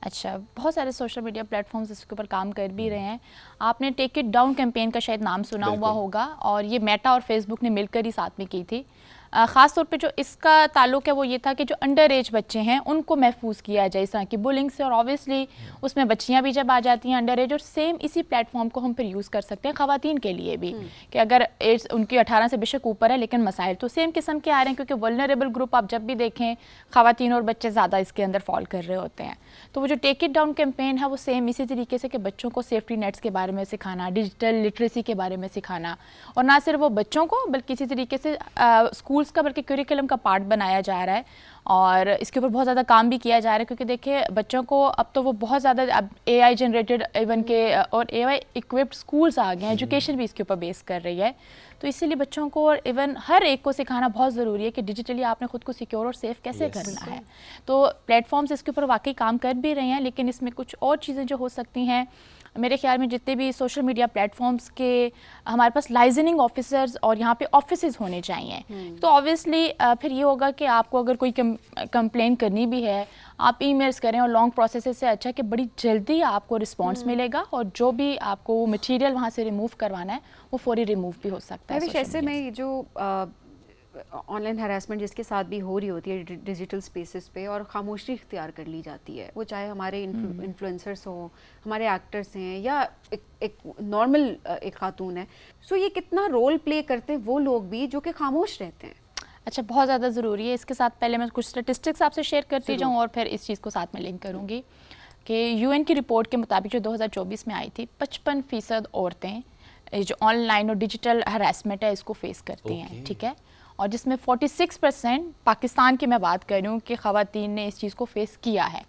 اچھا، بہت سارے سوشل میڈیا پلیٹ فارمز اس کے اوپر کام کر بھی رہے ہیں. آپ نے ٹیک اٹ ڈاؤن کیمپین کا شاید نام سنا ہوا ہوگا، اور یہ میٹا اور فیس بک نے مل کر ہی ساتھ میں کی تھی. خاص طور پہ جو اس کا تعلق ہے وہ یہ تھا کہ جو انڈر ایج بچے ہیں ان کو محفوظ کیا جائے اس طرح کی بلنگ سے، اور اوبیسلی اس میں بچیاں بھی جب آ جاتی ہیں انڈر ایج، اور سیم اسی پلیٹ فارم کو ہم پھر یوز کر سکتے ہیں خواتین کے لیے بھی، کہ اگر ایج ان کی 18 سے بے شک اوپر ہے لیکن مسائل تو سیم قسم کے آ رہے ہیں، کیونکہ ولنریبل گروپ آپ جب بھی دیکھیں خواتین اور بچے زیادہ اس کے اندر فال کر رہے ہوتے ہیں. تو وہ جو ٹیک اٹ ڈاؤن کیمپین ہے وہ سیم اسی طریقے سے کہ بچوں کو سیفٹی نیٹس کے بارے میں سکھانا، ڈیجیٹل لٹریسی کے بارے میں سکھانا، اور نہ صرف وہ بچوں کو بلکہ اسی طریقے سے اسکولس کا بلکہ کریکولم کا پارٹ بنایا جا رہا ہے. اور اس کے اوپر بہت زیادہ کام بھی کیا جا رہا ہے، کیونکہ دیکھیں بچوں کو اب تو وہ بہت زیادہ اب اے آئی جنریٹڈ ایون کے اور اے آئی اکوپڈ اسکولس آ گئے ہیں، ایجوکیشن بھی اس کے اوپر بیس کر رہی ہے. تو اسی لیے بچوں کو اور ایون ہر ایک کو سکھانا بہت ضروری ہے کہ ڈیجیٹلی آپ نے خود کو سیکیور اور سیف کیسے کرنا ہے. تو پلیٹ فارمز اس کے اوپر واقعی کام کر بھی رہے ہیں، لیکن اس میں کچھ اور چیزیں جو ہو سکتی ہیں. میرے خیال میں جتنے بھی سوشل میڈیا پلیٹ فارمز کے ہمارے پاس لائزننگ آفیسرز اور یہاں پہ آفیسز ہونے چاہیے. تو آبویسلی پھر یہ ہوگا کہ آپ کو اگر کوئی کمپلین کرنی بھی ہے آپ ای میلز کریں، اور لانگ پروسیسز سے اچھا کہ بڑی جلدی آپ کو رسپانس ملے گا، اور جو بھی آپ کو مٹیریل وہاں سے ریموو کروانا ہے وہ فوری ریموو بھی ہو سکتا ہے. ایسے میں یہ جو آن لائن ہراسمنٹ جس کے ساتھ بھی ہو رہی ہوتی ہے ڈیجیٹل سپیسز پہ، اور خاموشی اختیار کر لی جاتی ہے، وہ چاہے ہمارے انفلوئنسرس ہوں، ہمارے ایکٹرس ہیں، یا ایک نارمل ایک خاتون ہے. سو یہ کتنا رول پلے کرتے ہیں وہ لوگ بھی جو کہ خاموش رہتے ہیں؟ اچھا، بہت زیادہ ضروری ہے. اس کے ساتھ پہلے میں کچھ اسٹیٹسٹکس آپ سے شیئر کرتی جاؤں اور پھر اس چیز کو ساتھ میں لنک کروں گی کہ یو این کی رپورٹ کے مطابق جو 2024 میں آئی تھی، 55% عورتیں جو آن لائن اور ڈیجیٹل ہراسمنٹ ہے اس کو فیس کرتی ہیں. ٹھیک ہے، اور جس میں 46% پاکستان کی میں بات کر رہی ہوں کہ خواتین نے اس چیز کو فیس کیا ہے.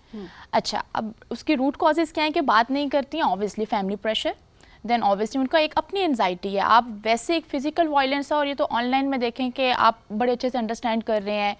اچھا، اب اس کی روٹ کازز کیا ہیں کہ بات نہیں کرتی ہیں؟ Obviously family pressure, then obviously ان کا ایک اپنی انزائٹی ہے. آپ ویسے ایک فزیکل وائلنس ہے، اور یہ تو آن لائن میں دیکھیں کہ آپ بڑے اچھے سے انڈرسٹینڈ کر رہے ہیں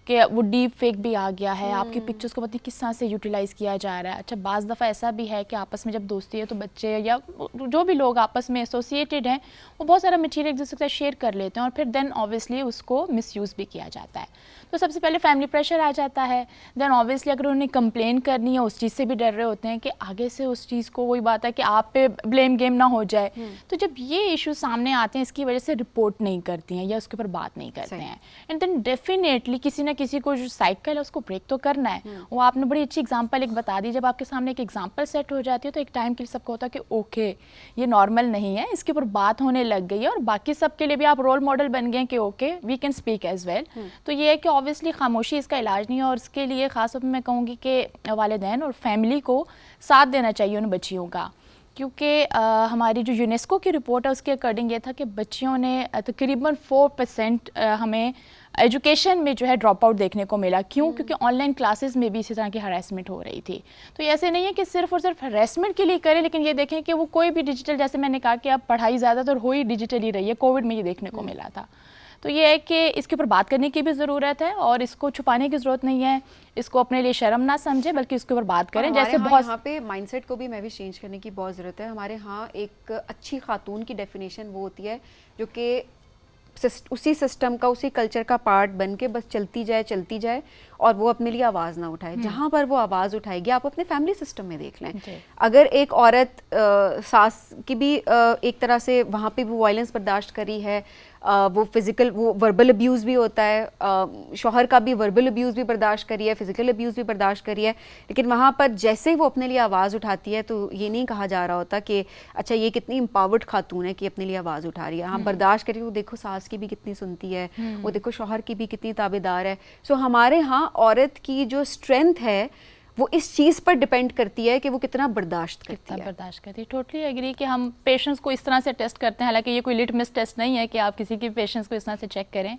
کہ وہ ڈیپ فیک بھی آ گیا ہے، آپ کی پکچرز کو پتہ نہیں کس طرح سے یوٹیلائز کیا جا رہا ہے. اچھا، بعض دفعہ ایسا بھی ہے کہ آپس میں جب دوستی ہے تو بچے یا جو بھی لوگ آپس میں ایسوسیٹیڈ ہیں وہ بہت سارا مٹیریل ایک دوسرے کے ساتھ شیئر کر لیتے ہیں، اور پھر دین اوبیسلی اس کو مس یوز بھی کیا جاتا ہے. تو سب سے پہلے فیملی پریشر آ جاتا ہے. دین اوبیسلی اگر انہیں کمپلین کرنی ہے اس چیز سے بھی ڈر رہے ہوتے ہیں کہ آگے سے اس چیز کو وہی بات ہے کہ آپ پہ بلیم گیم نہ ہو جائے. تو جب یہ ایشو سامنے آتے ہیں اس کی وجہ سے رپورٹ نہیں کرتی ہیں یا اس کے اوپر بات نہیں کرتے ہیں، اینڈ دین ڈیفینیٹلی کسی نہ کسی کو جو سائیکل ہے اس کو بریک تو کرنا ہے. وہ آپ نے بڑی اچھی ایگزامپل ایک بتا دی. جب آپ کے سامنے ایک ایگزامپل سیٹ ہو جاتی ہے تو ایک ٹائم کے لیے سب کو ہوتا ہے کہ اوکے یہ نارمل نہیں ہے، اس کے اوپر بات ہونے لگ گئی ہے، اور باقی سب کے لیے بھی آپ رول ماڈل بن گئے کہ okay we can speak as well. تو یہ ہے کہ اوبیسلی خاموشی اس کا علاج نہیں ہے، اور اس کے لیے خاص طور پہ میں کہوں گی کہ والدین اور فیملی کو ساتھ دینا چاہیے ان بچیوں کا. کیونکہ ہماری جو یونیسکو کی رپورٹ ہے اس کے اکارڈنگ یہ تھا کہ بچیوں نے تقریباً 4% ہمیں ایجوکیشن میں جو ہے ڈراپ آؤٹ دیکھنے کو ملا. کیوں؟ کیونکہ آن لائن کلاسز میں بھی اسی طرح کی ہراسمنٹ ہو رہی تھی. تو یہ ایسے نہیں ہے کہ صرف اور صرف ہراسمنٹ کے لیے کریں، لیکن یہ دیکھیں کہ وہ کوئی بھی ڈیجیٹل، جیسے میں نے کہا کہ اب پڑھائی زیادہ تر ہوئی ڈیجیٹلی رہی ہے، کووڈ میں یہ دیکھنے کو ملا تھا. تو یہ ہے کہ اس کے اوپر بات کرنے کی بھی ضرورت ہے، اور اس کو چھپانے کی ضرورت نہیں ہے، اس کو اپنے لیے شرم نہ سمجھے بلکہ اس کے اوپر بات کریں. جیسے بہت یہاں پہ مائنڈ سیٹ کو بھی میں بھی چینج کرنے کی بہت ضرورت ہے. ہمارے ہاں ایک اچھی خاتون کی ڈیفینیشن وہ ہوتی ہے جو کہ اسی سسٹم کا، اسی کلچر کا پارٹ بن کے بس چلتی جائے اور وہ اپنے لیے آواز نہ اٹھائے. جہاں پر وہ آواز اٹھائے گی، آپ اپنے فیملی سسٹم میں دیکھ لیں، اگر ایک عورت ساس کی بھی ایک طرح سے وہاں پہ وہ وائلنس برداشت کری ہے، وہ فزیکل، وہ وربل ابیوز بھی ہوتا ہے، شوہر کا بھی وربل ابیوز بھی برداشت کری ہے، فزیکل ابیوز بھی برداشت کری ہے، لیکن وہاں پر جیسے وہ اپنے لیے آواز اٹھاتی ہے تو یہ نہیں کہا جا رہا ہوتا کہ اچھا یہ کتنی امپاورڈ خاتون ہے کہ اپنے لیے آواز اٹھا رہی ہے. ہاں برداشت کری، وہ دیکھو ساس کی بھی کتنی سنتی ہے، وہ دیکھو شوہر کی بھی کتنی تابع دار ہے. سو ہمارے ہاں عورت کی جو اسٹرینتھ ہے وہ اس چیز پر ڈپینڈ کرتی ہے کہ وہ کتنا برداشت کرتی ہے. ٹوٹلی ایگری کہ ہم پیشنس کو اس طرح سے ٹیسٹ کرتے ہیں، حالانکہ یہ کوئی لٹمس ٹیسٹ نہیں ہے کہ آپ کسی کی پیشنس کو اس طرح سے چیک کریں.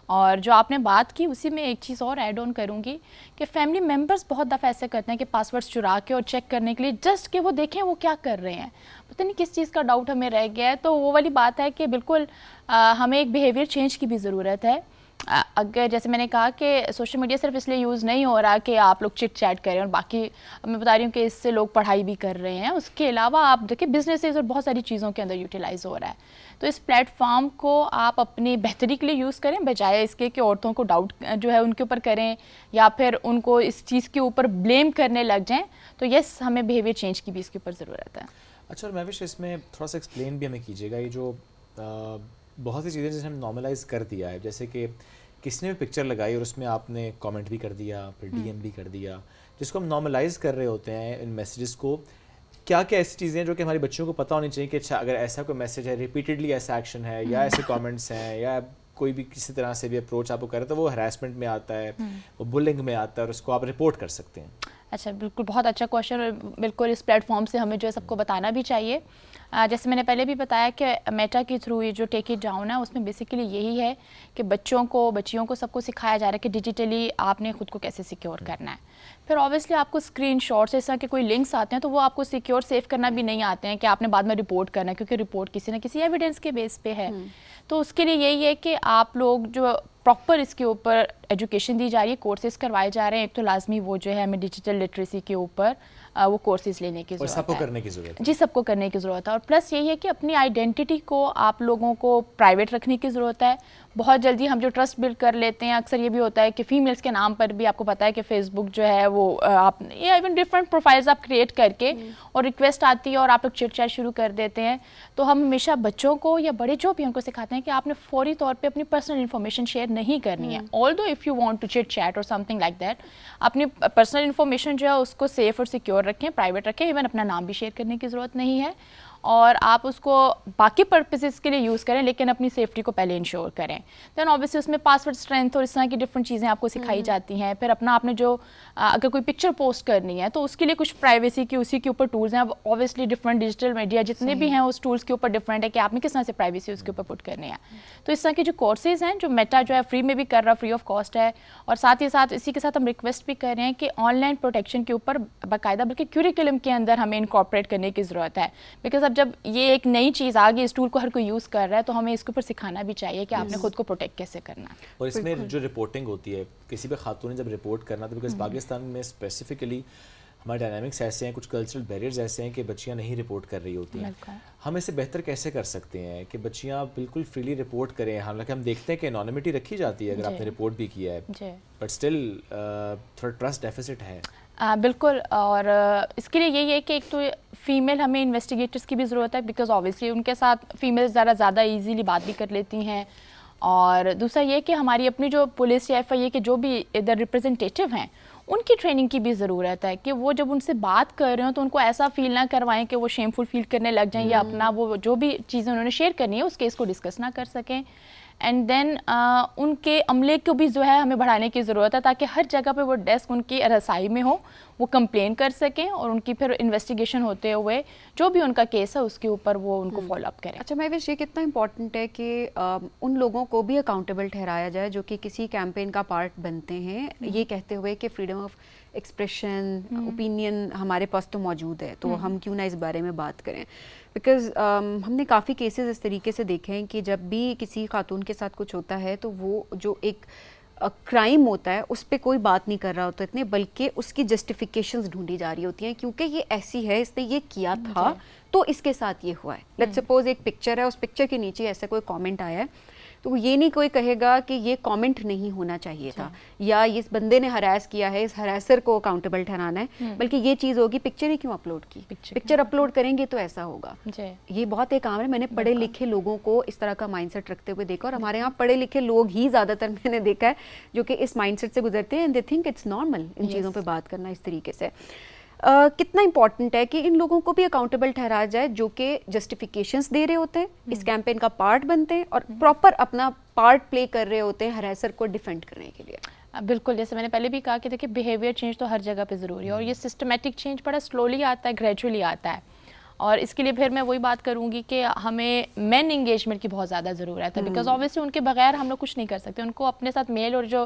اور جو آپ نے بات کی اسی میں ایک چیز اور ایڈ آن کروں گی کہ فیملی ممبرس بہت دفعہ ایسے کرتے ہیں کہ پاسورڈز چرا کے اور چیک کرنے کے لیے جسٹ کہ وہ دیکھیں وہ کیا کر رہے ہیں، پتہ نہیں کس چیز کا ڈاؤٹ ہمیں رہ گیا ہے. تو وہ والی بات ہے کہ بالکل ہمیں ایک بیہیویئر چینج کی بھی ضرورت ہے. اگر جیسے میں نے کہا کہ سوشل میڈیا صرف اس لیے یوز نہیں ہو رہا کہ آپ لوگ چٹ چیٹ کریں اور باقی میں بتا رہی ہوں کہ اس سے لوگ پڑھائی بھی کر رہے ہیں, اس کے علاوہ آپ دیکھیں بزنسز اور بہت ساری چیزوں کے اندر یوٹیلائز ہو رہا ہے. تو اس پلیٹ فارم کو آپ اپنی بہتری کے لیے یوز کریں بجائے اس کے کہ عورتوں کو ڈاؤٹ جو ہے ان کے اوپر کریں یا پھر ان کو اس چیز کے اوپر بلیم کرنے لگ جائیں. تو یس, ہمیں بیہیویئر چینج کی بھی اس کے اوپر ضرورت ہے. اچھا, اور مہوش اس میں تھوڑا سا ایکسپلین بھی ہمیں کیجیے گا, یہ جو بہت سی چیزیں جیسے ہم نارملائز کر دیا ہے, جیسے کہ کسی نے بھی پکچر لگائی اور اس میں آپ نے کامنٹ بھی کر دیا, پھر ڈی ایم بھی کر دیا, جس کو ہم نارملائز کر رہے ہوتے ہیں ان میسیجز کو. کیا کیا ایسی چیزیں ہیں جو کہ ہماری بچوں کو پتہ ہونی چاہیے کہ اچھا اگر ایسا کوئی میسیج ہے, ریپیٹڈلی ایسا ایکشن ہے یا ایسے کامنٹس ہیں یا کوئی بھی کسی طرح سے بھی اپروچ آپ کو کرے تو وہ ہراسمنٹ میں آتا ہے, وہ بلنگ میں آتا ہے, اور اس کو آپ رپورٹ کر سکتے ہیں. اچھا, بالکل بہت اچھا کوشچن, اور بالکل اس پلیٹ فارم سے ہمیں جو ہے سب کو بتانا بھی چاہیے. جیسے میں نے پہلے بھی بتایا کہ میٹا کے تھرو یہ جو ٹیک اٹ ڈاؤن ہے اس میں بیسیکلی یہی ہے کہ بچیوں کو سب کو سکھایا جا رہا ہے کہ ڈیجیٹلی آپ نے خود کو کیسے سیکیور کرنا ہے. پھر اوبیسلی آپ کو اسکرین شاٹس اس طرح کے کوئی لنکس آتے ہیں تو وہ آپ کو سیکیور سیو کرنا بھی نہیں آتے ہیں کہ آپ نے بعد میں رپورٹ کرنا ہے, کیونکہ رپورٹ کسی نہ کسی ایویڈنس کے بیس پہ ہے. تو اس کے لیے یہی ہے کہ آپ لوگ جو پراپر اس کے اوپر ایجوکیشن دی جا رہی ہے, کورسز کروائے جا رہے ہیں. ایک تو لازمی وہ جو ہے ہمیں ڈیجیٹل لٹریسی کے اوپر وہ کورسز لینے کی ضرورت ہے, سب کو کرنے کی ضرورت ہے. جی, سب کو کرنے کی ضرورت ہے. اور پلس یہی ہے کہ اپنی آئیڈینٹی کو آپ لوگوں کو پرائیویٹ رکھنے کی ضرورت ہے. بہت جلدی ہم جو ٹرسٹ بلڈ کر لیتے ہیں, اکثر یہ بھی ہوتا ہے کہ فیمیلس کے نام پر بھی آپ کو پتہ ہے کہ فیس بک جو ہے وہ آپ یا ایون ڈفرینٹ پروفائلز آپ کریٹ کر کے اور ریکویسٹ آتی ہے اور آپ لوگ چٹ چیٹ شروع کر دیتے ہیں. تو ہم ہمیشہ بچوں کو یا بڑے جو بھی ان کو سکھاتے ہیں کہ آپ نے فوری طور پہ اپنی پرسنل انفارمیشن شیئر نہیں کرنی ہے. Also if you want to chit chat اور سم تھنگ لائک دیٹ, اپنی پرسنل انفارمیشن جو ہے اس کو سیف اور سیکیور رکھیں, پرائیویٹ رکھیں. ایون اپنا نام بھی شیئر کرنے کی ضرورت نہیں ہے, اور آپ اس کو باقی پرپسز کے لیے یوز کریں لیکن اپنی سیفٹی کو پہلے انشور کریں. دین اوبیسلی اس میں پاسورڈ اسٹرینتھ اور اس طرح کی ڈفرینٹ چیزیں آپ کو سکھائی جاتی ہیں. پھر اپنا آپ نے جو اگر کوئی پکچر پوسٹ کرنی ہے تو اس کے لیے کچھ پرائیویسی کی اسی کے اوپر ٹولز ہیں. اب اوبیسلی ڈفرینٹ ڈیجیٹل میڈیا جتنے بھی ہیں اس ٹولس کے اوپر ڈفرینٹ ہے کہ آپ نے کس طرح سے پرائیویسی اس کے اوپر پٹ کرنی ہے. تو اس طرح کے جو کورسز ہیں جو میٹا جو ہے فری میں بھی کر رہا, فری آف کاسٹ ہے. اور ساتھ ہی ساتھ اسی کے ساتھ ہم ریکویسٹ بھی کر رہے ہیں کہ آن لائن پروٹیکشن کے اوپر باقاعدہ بلکہ کیوریکولم کے اندر ہمیں انکارپوریٹ کرنے کی ضرورت ہے. بیکاز اب جب یہ ایک نئی چیز آ گئی, اس ٹول کو ہر کوئی یوز کر رہا ہے, تو ہمیں اس کے اوپر سکھانا بھی چاہیے کہ آپ نے خود کو پروٹیکٹ کیسے کرنا ہے. اور اس میں جو رپورٹنگ ہوتی ہے کسی بھی خاتون نے جب رپورٹ کرنا, تو بیکاز پاکستان میں اسپیسیفکلی ہمارے ڈائنامکس ایسے ہیں, کچھ کلچرل بیریئرز ایسے ہیں کہ بچیاں نہیں رپورٹ کر رہی ہوتی ہیں. ہم اسے بہتر کیسے کر سکتے ہیں کہ بچیاں بالکل فریلی رپورٹ کریں؟ حالانکہ ہم دیکھتے ہیں کہ انونیمٹی رکھی جاتی ہے اگر آپ نے رپورٹ بھی کیا ہے, بٹ اسٹل تھوڑا ٹرسٹ ڈیفیسٹ ہے. بالکل, اور اس کے لیے یہی ہے کہ ایک تو فیمیل ہمیں انویسٹیگیٹرس کی بھی ضرورت ہے, بیکاز اوبیسلی ان کے ساتھ فیمیل زیادہ ایزیلی بات بھی کر لیتی ہیں. اور دوسرا یہ کہ ہماری اپنی جو پولیس یا ایف آئی اے کے جو بھی ادھر ریپرزنٹیٹیو ہیں ان کی ٹریننگ کی بھی ضرورت ہے کہ وہ جب ان سے بات کر رہے ہوں تو ان کو ایسا فیل نہ کروائیں کہ وہ شیمفل فیل کرنے لگ جائیں یا اپنا وہ جو بھی چیزیں انہوں نے شیئر کرنی ہے اس کیس کو ڈسکس نہ کر سکیں. اینڈ دین ان کے عملے کو بھی جو ہے ہمیں بڑھانے کی ضرورت ہے تاکہ ہر جگہ پہ وہ ڈیسک ان کی رسائی میں ہو, وہ کمپلین کر سکیں اور ان کی پھر انویسٹیگیشن ہوتے ہوئے جو بھی ان کا کیس ہے اس کے اوپر وہ ان کو فالو اپ کریں. اچھا مہوش, یہ کتنا امپورٹنٹ ہے کہ ان لوگوں کو بھی اکاؤنٹیبل ٹھہرایا جائے جو کہ کسی کیمپین کا پارٹ بنتے ہیں, یہ کہتے ہوئے کہ فریڈم آف ایکسپریشن, اوپینین ہمارے پاس تو موجود ہے, تو ہم کیوں نہ اس بارے میں بات کریں. بیکاز ہم نے کافی کیسز اس طریقے سے دیکھے ہیں کہ جب بھی کسی خاتون کے ساتھ کچھ ہوتا ہے تو وہ جو ایک کرائم ہوتا ہے اس پہ کوئی بات نہیں کر رہا ہوتا اتنے, بلکہ اس کی جسٹیفیکیشنز ڈھونڈی جا رہی ہوتی ہیں کیونکہ یہ ایسی ہے, اس نے یہ کیا تھا تو اس کے ساتھ یہ ہوا ہے. لیٹس سپوز ایک پکچر ہے, اس پکچر کے نیچے ایسا کوئی کامنٹ آیا ہے, تو یہ نہیں کوئی کہے گا کہ یہ کامنٹ نہیں ہونا چاہیے تھا یا اس بندے نے ہراس کیا ہے, اس ہراسر کو اکاؤنٹیبل ٹھہرانا ہے, بلکہ یہ چیز ہوگی پکچر ہی کیوں اپلوڈ کی, پکچر اپلوڈ کریں گے تو ایسا ہوگا. یہ بہت ایک عام ہے. میں نے پڑھے لکھے لوگوں کو اس طرح کا مائنڈ سیٹ رکھتے ہوئے دیکھا, اور ہمارے یہاں پڑھے لکھے لوگ ہی زیادہ تر میں نے دیکھا ہے جو کہ اس مائنڈ سیٹ سے گزرتے ہیں, and they think it's normal ان چیزوں پہ بات کرنا اس طریقے سے. کتنا امپورٹنٹ ہے کہ ان لوگوں کو بھی اکاؤنٹیبل ٹھہرایا جائے جو کہ جسٹیفیکیشنز دے رہے ہوتے ہیں, اس کیمپین کا پارٹ بنتے ہیں اور پراپر اپنا پارٹ پلے کر رہے ہوتے ہیں ہراسر کو ڈیفینڈ کرنے کے لیے. بالکل, جیسے میں نے پہلے بھی کہا کہ دیکھیں بیہیویئر چینج تو ہر جگہ پہ ضروری ہے, اور یہ سسٹمیٹک چینج بڑا سلولی آتا ہے, گریجولی آتا ہے. اور اس کے لیے پھر میں وہی بات کروں گی کہ ہمیں مین انگیجمنٹ کی بہت زیادہ ضرورت ہے, بیکاز اوبیسلی ان کے بغیر ہم لوگ کچھ نہیں کر سکتے. ان کو اپنے ساتھ میل اور جو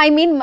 I mean,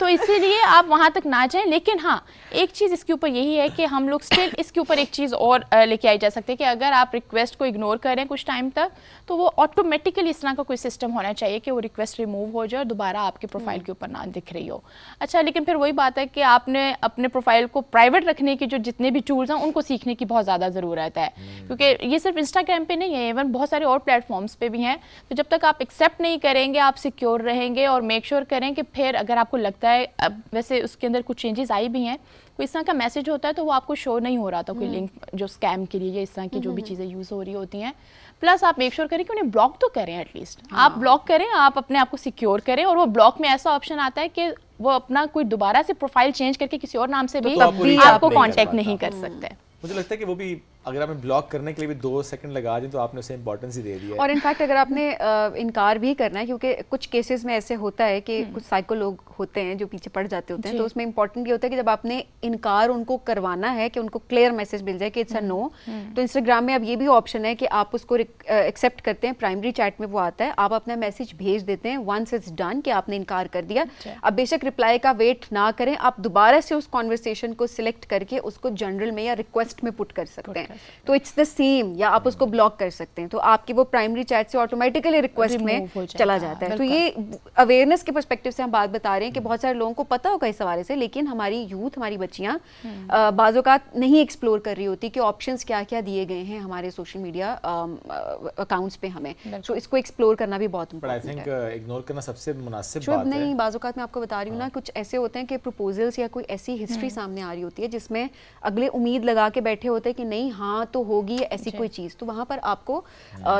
تو اسی لیے آپ وہاں تک نہ جائیں. لیکن ہاں ایک چیز اس کے اوپر یہی ہے کہ ہم لوگ اسٹل اس کے اوپر ایک چیز اور لے کے آئی جا سکتے ہیں کہ اگر آپ ریکویسٹ کو اگنور کریں کچھ ٹائم تک تو وہ آٹومیٹیکلی اس طرح کا کوئی سسٹم ہونا چاہیے کہ وہ ریکویسٹ ریموو ہو جائے اور دوبارہ آپ کے پروفائل کے اوپر نہ دکھ رہی ہو. اچھا لیکن پھر وہی بات ہے کہ آپ نے اپنے پروفائل کو پرائیویٹ رکھنے کے جو جتنے بھی ٹولز ہیں ان کو سیکھنے کی بہت زیادہ ضرورت ہے, کیونکہ یہ صرف انسٹاگرام پہ نہیں ہے, ایون بہت سارے اور پلیٹ فارمس پہ بھی ہیں. تو جب تک آپ ایکسیپٹ نہیں کریں گے, آپ سیکیور رہیں گے اور میک شیور کریں کہ پھر اگر آپ کو لگتا ہے ویسے اس کے اندر کچھ چینجز آئی بھی ہیں, کوئی اس طرح کا میسج ہوتا ہے تو وہ آپ کو شو نہیں ہو رہا تھا, کوئی لنک جو اسکیم کے لیے یا اس طرح کی جو بھی چیزیں یوز ہو رہی ہوتی ہیں. پلس آپ میک شیور کریں کہ انہیں بلاک تو کریں, ایٹ لیسٹ آپ بلاک کریں, آپ اپنے آپ کو سیکیور کریں. اور وہ بلاک میں ایسا آپشن آتا ہے کہ وہ اپنا کوئی دوبارہ سے پروفائل چینج کر کے کسی اور نام سے بھی آپ کو کانٹیکٹ نہیں کر سکتے. مجھے لگتا ہے کہ وہ بھی اگر آپ نے بلاک کرنے کے لیے بھی 2 سیکنڈ لگا دیں تو آپ نے اسے امپورٹنس ہی دے دی ہے. اور انفیکٹ اگر آپ نے انکار بھی کرنا ہے, کیونکہ کچھ کیسز میں ایسے ہوتا ہے کہ کچھ سائیکو لوگ ہوتے ہیں جو پیچھے پڑ جاتے ہوتے ہیں, تو اس میں امپورٹنٹ یہ ہوتا ہے کہ جب آپ نے انکار ان کو کروانا ہے کہ ان کو کلیئر میسج مل جائے کہ اٹس اے نو, تو انسٹاگرام میں اب یہ بھی آپشن ہے کہ آپ اس کو ایکسیپٹ کرتے ہیں, پرائمری چیٹ میں وہ آتا ہے, آپ اپنا میسج بھیج دیتے ہیں ونس اٹس ڈن کہ آپ نے انکار کر دیا. اب بے شک رپلائی کا ویٹ نہ کریں, آپ دوبارہ سے اس کانورسیشن کو سلیکٹ کر کے اس کو جنرل میں یا ریکویسٹ میں پٹ کر سکتے ہیں, تو اٹس دا سیم, یا آپ اس کو بلاک کر سکتے ہیں, تو آپ کی وہ پرائمری چیٹ سے آٹومیٹکلی ریکویسٹ میں چلا جاتا ہے. تو یہ اویئرنیس کے پرسپیکٹو سے ہم بات بتا رہے ہیں کہ بہت سارے لوگوں کو پتا ہوگا اس حوالے سے, لیکن ہماری یوتھ, ہماری بچیاں بعض اوقات نہیں ایکسپلور کر رہی ہوتی کہ آپشنس کیا کیا دیے گئے ہیں ہمارے سوشل میڈیا اکاؤنٹس پہ ہمیں, تو اس کو ایکسپلور کرنا بھی بہت امپورٹنٹ ہے. اگنور کرنا سب سے مناسب شعیب بات ہے. نہیں, بعض اوقات میں آپ کو بتا رہی ہوں نا, کچھ ایسے ہوتے ہیں کہ پروپوزلس یا کوئی ایسی ہسٹری سامنے آ رہی ہوتی ہے جس میں اگلے امید لگا کے بیٹھے ہوتے ہیں کہ نہیں ہاں تو ہوگی ایسی کوئی چیز, تو وہاں پر آپ کو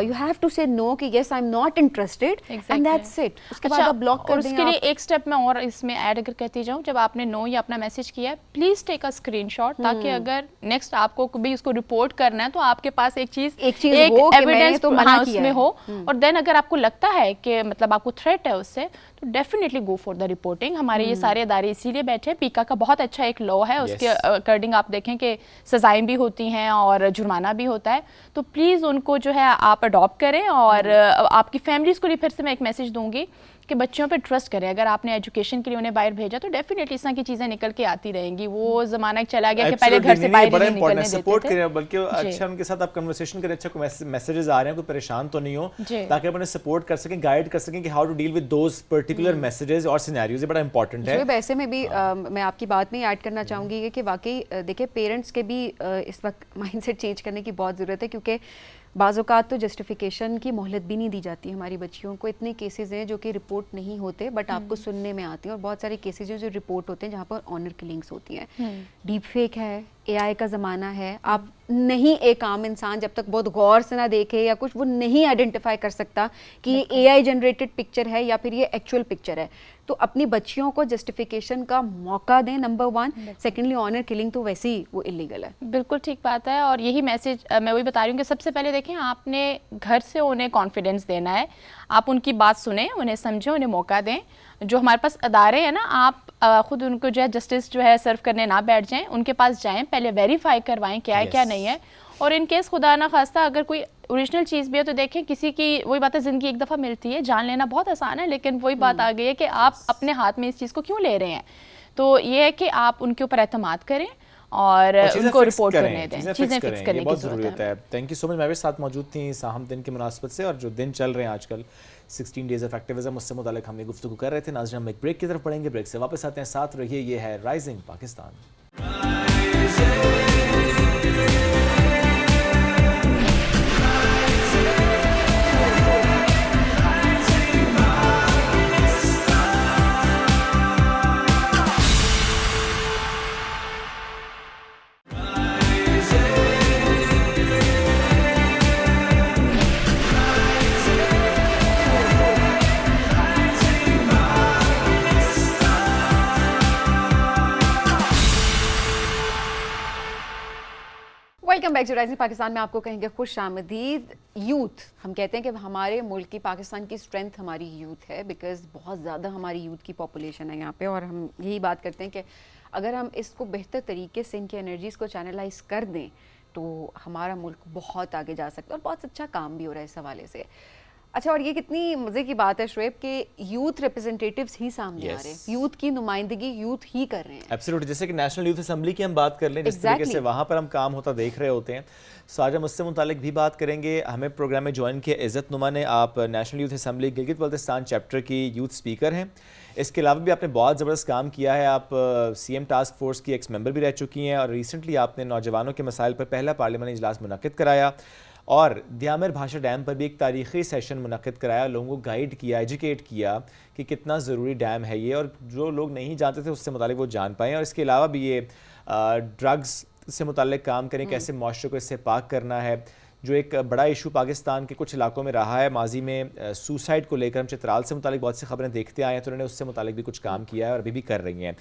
you have to say no کہ yes I am not interested and that's it. اس کے بعد آپ بلاک کر دیں. اس کے لیے ایک اسٹیپ میں اور اس میں ایڈ اگر کہتی جاؤں, جب آپ نے نو یا اپنا میسج کیا ہے, please take a screenshot, تاکہ اگر نیکسٹ آپ کو بھی اس کو رپورٹ کرنا ہے تو آپ کے پاس ایک ایویڈنس اس میں ہو. اور دین اگر آپ کو لگتا ہے کہ مطلب آپ کو تھریٹ ہے اس سے, تو definitely go for the reporting. ہمارے یہ سارے ادارے اسی لیے بیٹھے ہیں. پیکا کا بہت اچھا ایک لا ہے, اس کے اکارڈنگ آپ دیکھیں کہ سزائیں بھی ہوتی ہیں اور جرمانہ بھی ہوتا ہے. تو پلیز ان کو جو ہے آپ اڈاپٹ کریں. اور آپ کی فیملیز کو بھی پھر سے میں ایک میسج دوں گی کہ بچوں پہ ٹرسٹ کریں. اگر آپ نے ایجوکیشن کے لیے انہیں باہر بھیجا تو ڈیفینیٹلی اس طرح کی چیزیں نکل کے آتی رہیں گی. وہ زمانہ چلا گیا کہ پہلے گھر سے باہر نہیں نکلنے دیتے سپورٹ تھے. کریں, بلکہ اچھا ان کے ساتھ آپ کنورسیشن کریں, اچھا کوئی میسیجز آ رہے ہیں, کوئی پریشان تو نہیں ہو, تاکہ آپ انہیں سپورٹ کر سکیں, گائیڈ کر سکیں کہ how to deal with those particular messages اور سینیریوز. یہ بڑا امپورٹنٹ ہے. ویسے میں بھی میں آپ کی بات میں ایڈ کرنا چاہوں گی کہ واقعی دیکھیں پیرنٹس کے بھی اس وقت مائنڈ سیٹ چینج کرنے کی بہت ضرورت ہے, کیونکہ بعض اوقات تو جسٹیفیکیشن کی مہلت بھی نہیں دی جاتی ہماری بچیوں کو. اتنے کیسز ہیں جو کہ رپورٹ نہیں ہوتے بٹ آپ کو سننے میں آتے ہیں, اور بہت سارے کیسز ہیں جو رپورٹ ہوتے ہیں جہاں پر آنر کلنگس ہوتی ہیں. ڈیپ فیک ہے, اے آئی کا زمانہ ہے, آپ نہیں, ایک عام انسان جب تک بہت غور سے نہ دیکھے یا کچھ, وہ نہیں آئیڈینٹیفائی کر سکتا کہ یہ اے آئی جنریٹڈ پکچر ہے یا پھر یہ ایکچوئل پکچر ہے. تو اپنی بچیوں کو جسٹیفیکیشن کا موقع دیں, نمبر 1. سیکنڈلی آنر کلنگ تو ویسے ہی وہ انلیگل ہے. بالکل ٹھیک بات ہے. اور یہی میسج میں وہی بتا رہی ہوں کہ سب سے پہلے دیکھیں, آپ نے گھر سے انہیں کانفیڈنس دینا ہے. آپ ان کی بات سنیں, انہیں سمجھیں, انہیں موقع دیں. جو ہمارے پاس ادارے ہیں نا, آپ خود ان کو جو ہے جسٹس جو ہے سرو کرنے نہ بیٹھ جائیں, ان کے پاس جائیں, پہلے ویریفائی کروائیں کیا ہے کیا نہیں ہے. اور ان کیس خدا نہ خواستہ اگر کوئی اوریجنل چیز بھی ہے تو دیکھیں, کسی کی وہی بات ہے, زندگی ایک دفعہ ملتی ہے, جان لینا بہت آسان ہے, لیکن وہی بات آ گئی ہے کہ آپ اپنے ہاتھ میں اس چیز کو کیوں لے رہے ہیں. تو یہ ہے کہ آپ ان کے اوپر اعتماد کریں اور ان کو رپورٹ کرنے دیں, چیزیں فکس کرنے کی ضرورت ہے. تھینک یو سو مچ. میں بھی ساتھ موجود تھیں ساہم دن کی مناسبت سے, اور جو دن چل رہے ہیں آج کل 16 ڈیز آف ایکٹیویزم, اس سے متعلق ہم یہ گفتگو کر رہے تھے. ناظرین, ہم ایک بریک کی طرف پڑیں گے, بریک سے واپس آتے ہیں, ساتھ رہیے. یہ ہے Rising Pakistan. Welcome back to Rising Pakistan میں آپ کو کہیں گے خوش آمدید. یوتھ, ہم کہتے ہیں کہ ہمارے ملک کی, پاکستان کی اسٹرینتھ ہماری یوتھ ہے, بیکاز بہت زیادہ ہماری یوتھ کی پاپولیشن ہے یہاں پہ, اور ہم یہی بات کرتے ہیں کہ اگر ہم اس کو بہتر طریقے سے ان کی انرجیز کو چینلائز کر دیں تو ہمارا ملک بہت آگے جا سکتا ہے, اور بہت اچھا کام بھی ہو رہا ہے اس حوالے سے. اچھا، اور یہ کتنی مزے کی بات ہے شعیب کہ یوتھ ریپرزینٹیٹیوز ہی سامنے آ رہے ہیں، یوتھ کی نمائندگی یوتھ ہی کر رہے ہیں. ایبسلیوٹلی، جیسے کہ نیشنل یوتھ اسمبلی کی ہم بات کر لیں، جس طریقے سے وہاں پر ہم کام ہوتا دیکھ رہے ہوتے ہیں. سو آج ہم اس سے متعلق بھی بات کریں گے. ہمیں پروگرام میں جوائن کیا عزت نما نے. آپ national youth assembly Gilgit Baltistan chapter کی یوتھ اسپیکر ہیں. اس کے علاوہ بھی آپ نے بہت زبردست کام کیا ہے. آپ سی ایم ٹاسک فورس کی ایکس ممبر بھی رہ چکی ہیں، اور ریسنٹلی آپ نے نوجوانوں کے مسائل پر پہلا پارلیمانی اجلاس منعقد کرایا، اور دیامر بھاشا ڈیم پر بھی ایک تاریخی سیشن منعقد کرایا. لوگوں کو گائیڈ کیا، ایجوکیٹ کیا کہ کتنا ضروری ڈیم ہے یہ، اور جو لوگ نہیں جانتے تھے اس سے متعلق وہ جان پائیں. اور اس کے علاوہ بھی یہ ڈرگز سے متعلق کام کریں، کیسے معاشرے کو اس سے پاک کرنا ہے. جو ایک بڑا ایشو پاکستان کے کچھ علاقوں میں رہا ہے ماضی میں، سوسائڈ کو لے کر، ہم چترال سے متعلق بہت سی خبریں دیکھتے آئے ہیں، تو انہوں نے اس سے متعلق بھی کچھ کام کیا ہے اور ابھی بھی کر رئی ہیں.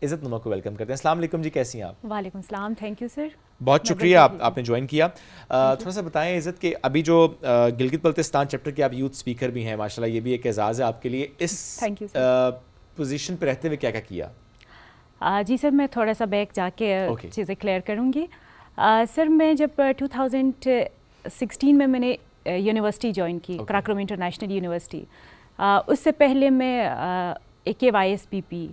عزت نما کو ویلکم کرتے ہیں. السلام علیکم جی، کیسی ہیں آپ؟ وعلیکم السلام، تھینک یو سر. بہت شکریہ آپ نے جوائن کیا. تھوڑا سا بتائیں عزت کہ ابھی جو گلگت بلتستان چیپٹر کے آپ یوتھ اسپیکر بھی ہیں، ماشاءاللہ یہ بھی ایک اعزاز ہے آپ کے لیے. اس پوزیشن پہ رہتے ہوئے کیا کیا کیا؟ جی سر، میں تھوڑا سا بیک جا کے چیزیں کلیئر کروں گی. سر میں جب 2016 میں نے یونیورسٹی جوائن کی، کراکرم انٹرنیشنل یونیورسٹی. اس سے پہلے میں KYSPP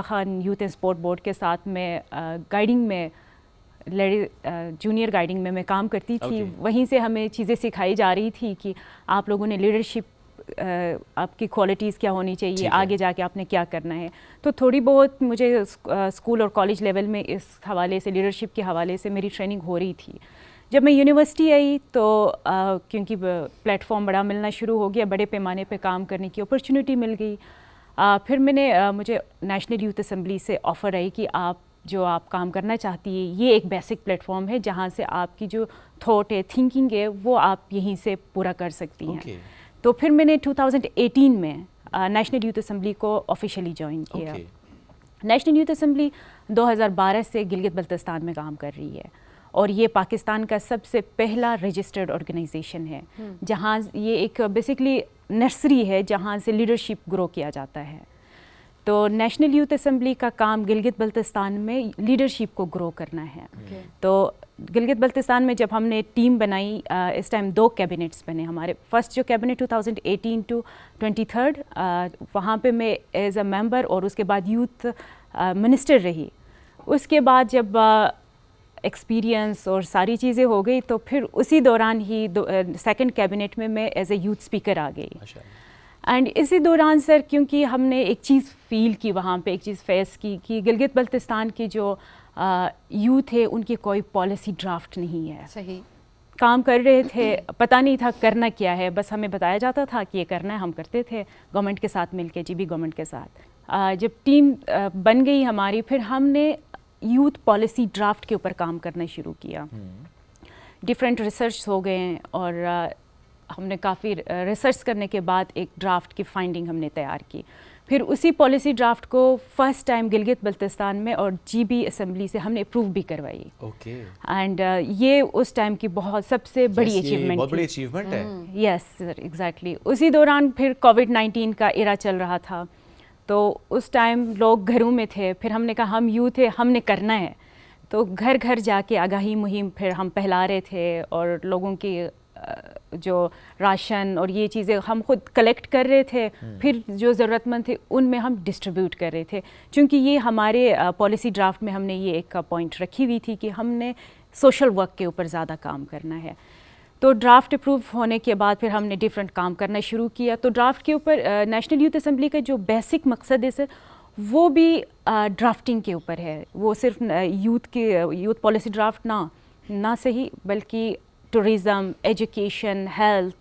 Khan youth and sport board کے ساتھ میں گائیڈنگ میں، جونیئر گائیڈنگ میں کام کرتی تھی. وہیں سے ہمیں چیزیں سکھائی جا رہی تھی کہ آپ لوگوں نے لیڈرشپ، آپ کی کوالٹیز کیا ہونی چاہیے، آگے جا کے آپ نے کیا کرنا ہے. تو تھوڑی بہت مجھے اسکول اور کالج لیول میں اس حوالے سے، لیڈرشپ کے حوالے سے میری ٹریننگ ہو رہی تھی. جب میں یونیورسٹی آئی تو کیونکہ پلیٹ فارم بڑا ملنا شروع ہو گیا، بڑے پیمانے پہ کام کرنے کی اپرچونیٹی مل گئی. پھر مجھے نیشنل یوتھ اسمبلی سے آفر آئی کہ آپ کام کرنا چاہتی ہے، یہ ایک بیسک پلیٹ فارم ہے جہاں سے آپ کی جو تھاٹ ہے، تھنکنگ ہے، وہ آپ یہیں سے پورا کر سکتی ہیں. تو پھر میں نے 2018 میں نیشنل یوتھ اسمبلی کو آفیشیلی جوائن کیا. نیشنل یوتھ اسمبلی 2012 سے گلگت بلتستان میں کام کر رہی ہے، اور یہ پاکستان کا سب سے پہلا رجسٹرڈ آرگنائزیشن ہے، جہاں یہ ایک بیسکلی نرسری ہے جہاں سے لیڈرشپ گرو کیا جاتا ہے. تو نیشنل یوتھ اسمبلی کا کام گلگت بلتستان میں لیڈرشپ کو گرو کرنا ہے. تو گلگت بلتستان میں جب ہم نے ٹیم بنائی، اس ٹائم 2 کیبنٹس بنے ہمارے. فرسٹ جو کیبنٹ 2018 to 23 وہاں پہ میں ایز اے ممبر اور اس کے بعد یوتھ منسٹر رہی. اس کے بعد جب ایکسپیرینس اور ساری چیزیں ہو گئی تو پھر اسی دوران ہی سیکنڈ کیبنٹ میں ایز اے یوتھ اسپیکر آ گئی. اینڈ اسی دوران سر، کیونکہ ہم نے ایک چیز فیل کی وہاں پہ، ایک چیز فیس کی کہ گلگت بلتستان کی جو یوتھ ہے ان کی کوئی پالیسی ڈرافٹ نہیں ہے. صحیح کام کر رہے تھے، پتہ نہیں تھا کرنا کیا ہے، بس ہمیں بتایا جاتا تھا کہ یہ کرنا ہے، ہم کرتے تھے گورنمنٹ کے ساتھ مل کے، GB گورنمنٹ کے ساتھ. جب ٹیم بن گئی ہماری، پھر ہم نے یوتھ پالیسی ڈرافٹ کے اوپر کام کرنا شروع کیا. ڈفرینٹ ریسرچ ہو گئے ہیں، اور ہم نے کافی ریسرچ کرنے کے بعد ایک ڈرافٹ کی فائنڈنگ ہم نے تیار کی. پھر اسی پالیسی ڈرافٹ کو فرسٹ ٹائم گلگت بلتستان میں اور GB اسمبلی سے ہم نے اپروو بھی کروائی. اینڈ یہ اس ٹائم کی سب سے بڑی اچیومنٹ ہے. یس سر، ایگزیکٹلی. اسی دوران پھر COVID-19 کا ایرا چل رہا تھا، تو اس ٹائم لوگ گھروں میں تھے. پھر ہم نے کہا ہم یوتھ ہے، ہم نے کرنا ہے. تو گھر گھر جا کے آگاہی مہم پھر ہم پھیلا رہے تھے، اور لوگوں کی جو راشن اور یہ چیزیں ہم خود کلیکٹ کر رہے تھے. پھر جو ضرورت مند تھے ان میں ہم ڈسٹریبیوٹ کر رہے تھے، چونکہ یہ ہمارے پالیسی ڈرافٹ میں ہم نے یہ ایک پوائنٹ رکھی ہوئی تھی کہ ہم نے سوشل ورک کے اوپر زیادہ کام کرنا ہے. تو ڈرافٹ اپروو ہونے کے بعد پھر ہم نے ڈفرینٹ کام کرنا شروع کیا. تو ڈرافٹ کے اوپر نیشنل یوتھ اسمبلی کا جو بیسک مقصد ہے سر، وہ بھی ڈرافٹنگ کے اوپر ہے. وہ صرف یوتھ پالیسی ڈرافٹ نہ صحیح، بلکہ tourism, education, health,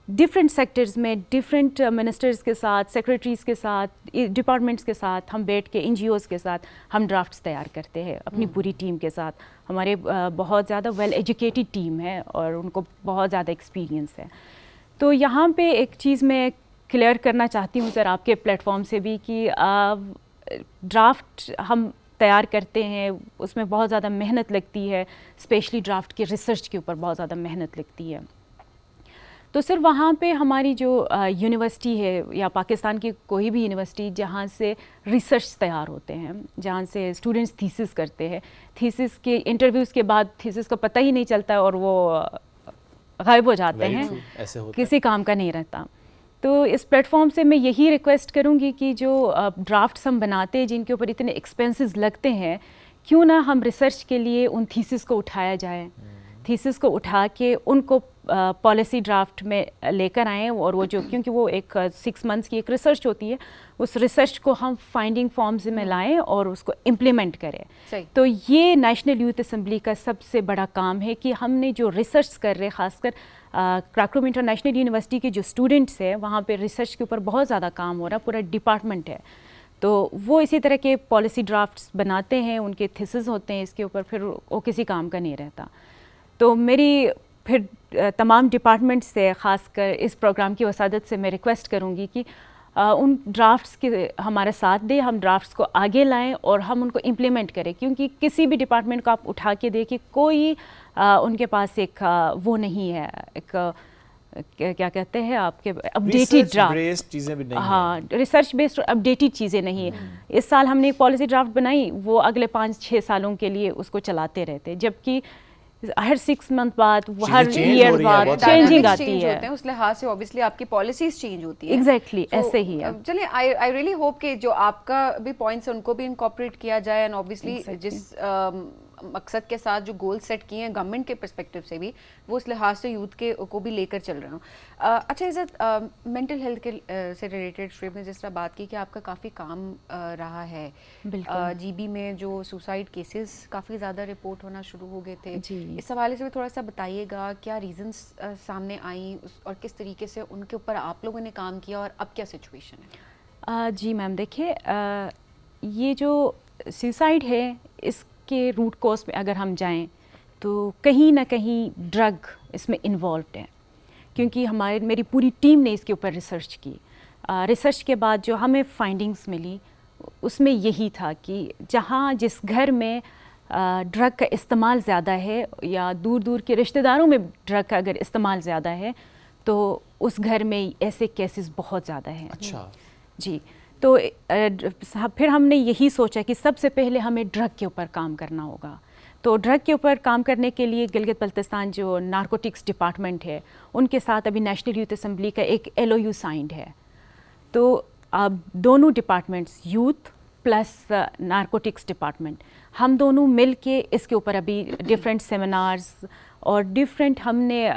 different sectors میں ڈفرینٹ منسٹرز کے ساتھ، سیکریٹریز کے ساتھ، ڈپارٹمنٹس کے ساتھ ہم بیٹھ کے، NGOs کے ساتھ ہم ڈرافٹس تیار کرتے ہیں اپنی پوری ٹیم کے ساتھ. ہمارے بہت زیادہ ویل ایجوکیٹڈ ٹیم ہے اور ان کو بہت زیادہ ایکسپیرینس ہے. تو یہاں پہ ایک چیز میں کلیئر کرنا چاہتی ہوں سر آپ کے پلیٹ فارم سے بھی، کہ ڈرافٹ ہم تیار کرتے ہیں، اس میں بہت زیادہ محنت لگتی ہے، اسپیشلی ڈرافٹ کے ریسرچ کے اوپر بہت زیادہ محنت لگتی ہے. تو سر وہاں پہ ہماری جو یونیورسٹی ہے، یا پاکستان کی کوئی بھی یونیورسٹی جہاں سے ریسرچ تیار ہوتے ہیں، جہاں سے اسٹوڈنٹس تھیسس کرتے ہیں، تھیسس کے انٹرویوز کے بعد تھیسس کو پتہ ہی نہیں چلتا، اور وہ غائب ہو جاتے Very ہیں, true. ایسے ہوتا ہے. کسی کام کا نہیں رہتا. تو اس پلیٹ فارم سے میں یہی ریکویسٹ کروں گی کہ جو ڈرافٹس ہم بناتے ہیں جن کے اوپر اتنے ایکسپینسز لگتے ہیں, کیوں نہ ہم ریسرچ کے لیے ان تھیسس کو اٹھایا جائے, تھیسس کو اٹھا کے ان کو پالیسی ڈرافٹ میں لے کر آئیں, اور وہ جو کیونکہ وہ ایک 6 months کی ایک ریسرچ ہوتی ہے, اس ریسرچ کو ہم فائنڈنگ فارمز میں لائیں اور اس کو امپلیمنٹ کریں. تو یہ نیشنل یوتھ اسمبلی کا سب سے بڑا کام ہے کہ ہم نے جو ریسرچ کر رہے, خاص کر کراکروم انٹرنیشنل یونیورسٹی کے جو اسٹوڈنٹس ہیں وہاں پہ ریسرچ کے اوپر بہت زیادہ کام ہو رہا ہے, پورا ڈپارٹمنٹ ہے. تو وہ اسی طرح کے پالیسی ڈرافٹس بناتے ہیں, ان کے تھیسز ہوتے ہیں اس کے اوپر, پھر وہ کسی کام کا نہیں رہتا. تو میری پھر تمام ڈپارٹمنٹ سے, خاص کر اس پروگرام کی وسادت سے میں ریکویسٹ کروں گی کہ ان ڈرافٹس کے ہمارا ساتھ دیں, ہم ڈرافٹس کو آگے لائیں اور ہم ان کو امپلیمنٹ کریں, کیونکہ کسی بھی ڈپارٹمنٹ کو آپ اٹھا کے دیکھیں کوئی ان کے پاس ایک وہ نہیں ہے, ایک کیا کہتے ہیں آپ کے اپڈیٹڈ ڈرافٹ, ہاں ریسرچ بیسڈ اور اپڈیٹڈ چیزیں نہیں ہیں. اس سال ہم نے ایک پالیسی ڈرافٹ بنائی, وہ اگلے 5-6 سالوں کے لیے اس کو چلاتے رہتے, جبکہ ہر 6 month بعد, ہر ایئر بعد چینجنگ آتی ہے. اس لحاظ سے obviously آپ کی پالیسیز چینج ہوتی ہیں. ایگزیکٹلی ایسے ہی ہے. چلیں آئی ریئلی ہوپ کہ جو آپ کا بھی پوائنٹس ہیں ان کو بھی انکارپوریٹ کیا جائے, اینڈ obviously جس مقصد کے ساتھ جو گول سیٹ کیے ہیں گورنمنٹ کے پرسپیکٹو سے بھی, وہ اس لحاظ سے یوتھ کے کو بھی لے کر چل رہا ہوں. اچھا عزت, مینٹل ہیلتھ کے سے ریلیٹڈ شریف نے جس طرح بات کی کہ آپ کا کافی کام رہا ہے, جی بی میں جو سوسائڈ کیسز کافی زیادہ رپورٹ ہونا شروع ہو گئے تھے, اس حوالے سے بھی تھوڑا سا بتائیے گا کیا ریزنس سامنے آئیں اور کس طریقے سے ان کے اوپر آپ لوگوں نے کام کیا اور اب کیا سچویشن ہے؟ جی میم, دیکھیے یہ جو سوسائڈ ہے اس کے روٹ کوز پہ اگر ہم جائیں تو کہیں نہ کہیں ڈرگ اس میں انوالوڈ ہے, کیونکہ میری پوری ٹیم نے اس کے اوپر ریسرچ کی. ریسرچ کے بعد جو ہمیں فائنڈنگز ملی اس میں یہی تھا کہ جس گھر میں ڈرگ کا استعمال زیادہ ہے, یا دور دور کے رشتہ داروں میں ڈرگ کا اگر استعمال زیادہ ہے, تو اس گھر میں ایسے کیسز بہت زیادہ ہیں. اچھا جی, تو پھر ہم نے یہی سوچا کہ سب سے پہلے ہمیں ڈرگ کے اوپر کام کرنا ہوگا. تو ڈرگ کے اوپر کام کرنے کے لیے گلگت بلتستان جو نارکوٹکس ڈپارٹمنٹ ہے ان کے ساتھ ابھی نیشنل یوتھ اسمبلی کا ایک LOU سائنڈ ہے. تو اب دونوں departments, youth plus narcotics department, ہم دونوں مل کے اس کے اوپر ابھی ڈفرینٹ سیمینارز اور ڈفرینٹ ہم نے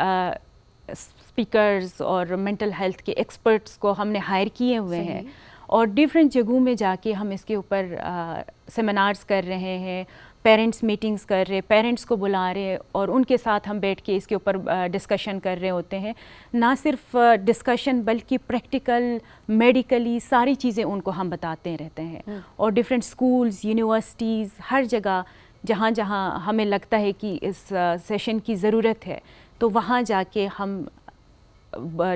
اسپیکرز اور مینٹل ہیلتھ کے ایکسپرٹس کو ہم نے ہائر کیے ہوئے ہیں, اور ڈفرینٹ جگہوں میں جا کے ہم اس کے اوپر سیمینارز کر رہے ہیں, پیرنٹس میٹنگز کر رہے, پیرنٹس کو بلا رہے, اور ان کے ساتھ ہم بیٹھ کے اس کے اوپر ڈسکشن کر رہے ہوتے ہیں. نہ صرف ڈسکشن بلکہ پریکٹیکل, میڈیکلی ساری چیزیں ان کو ہم بتاتے رہتے ہیں. اور ڈفرینٹ اسکولز, یونیورسٹیز, ہر جگہ جہاں جہاں ہمیں لگتا ہے کہ اس سیشن کی ضرورت ہے تو وہاں جا کے ہم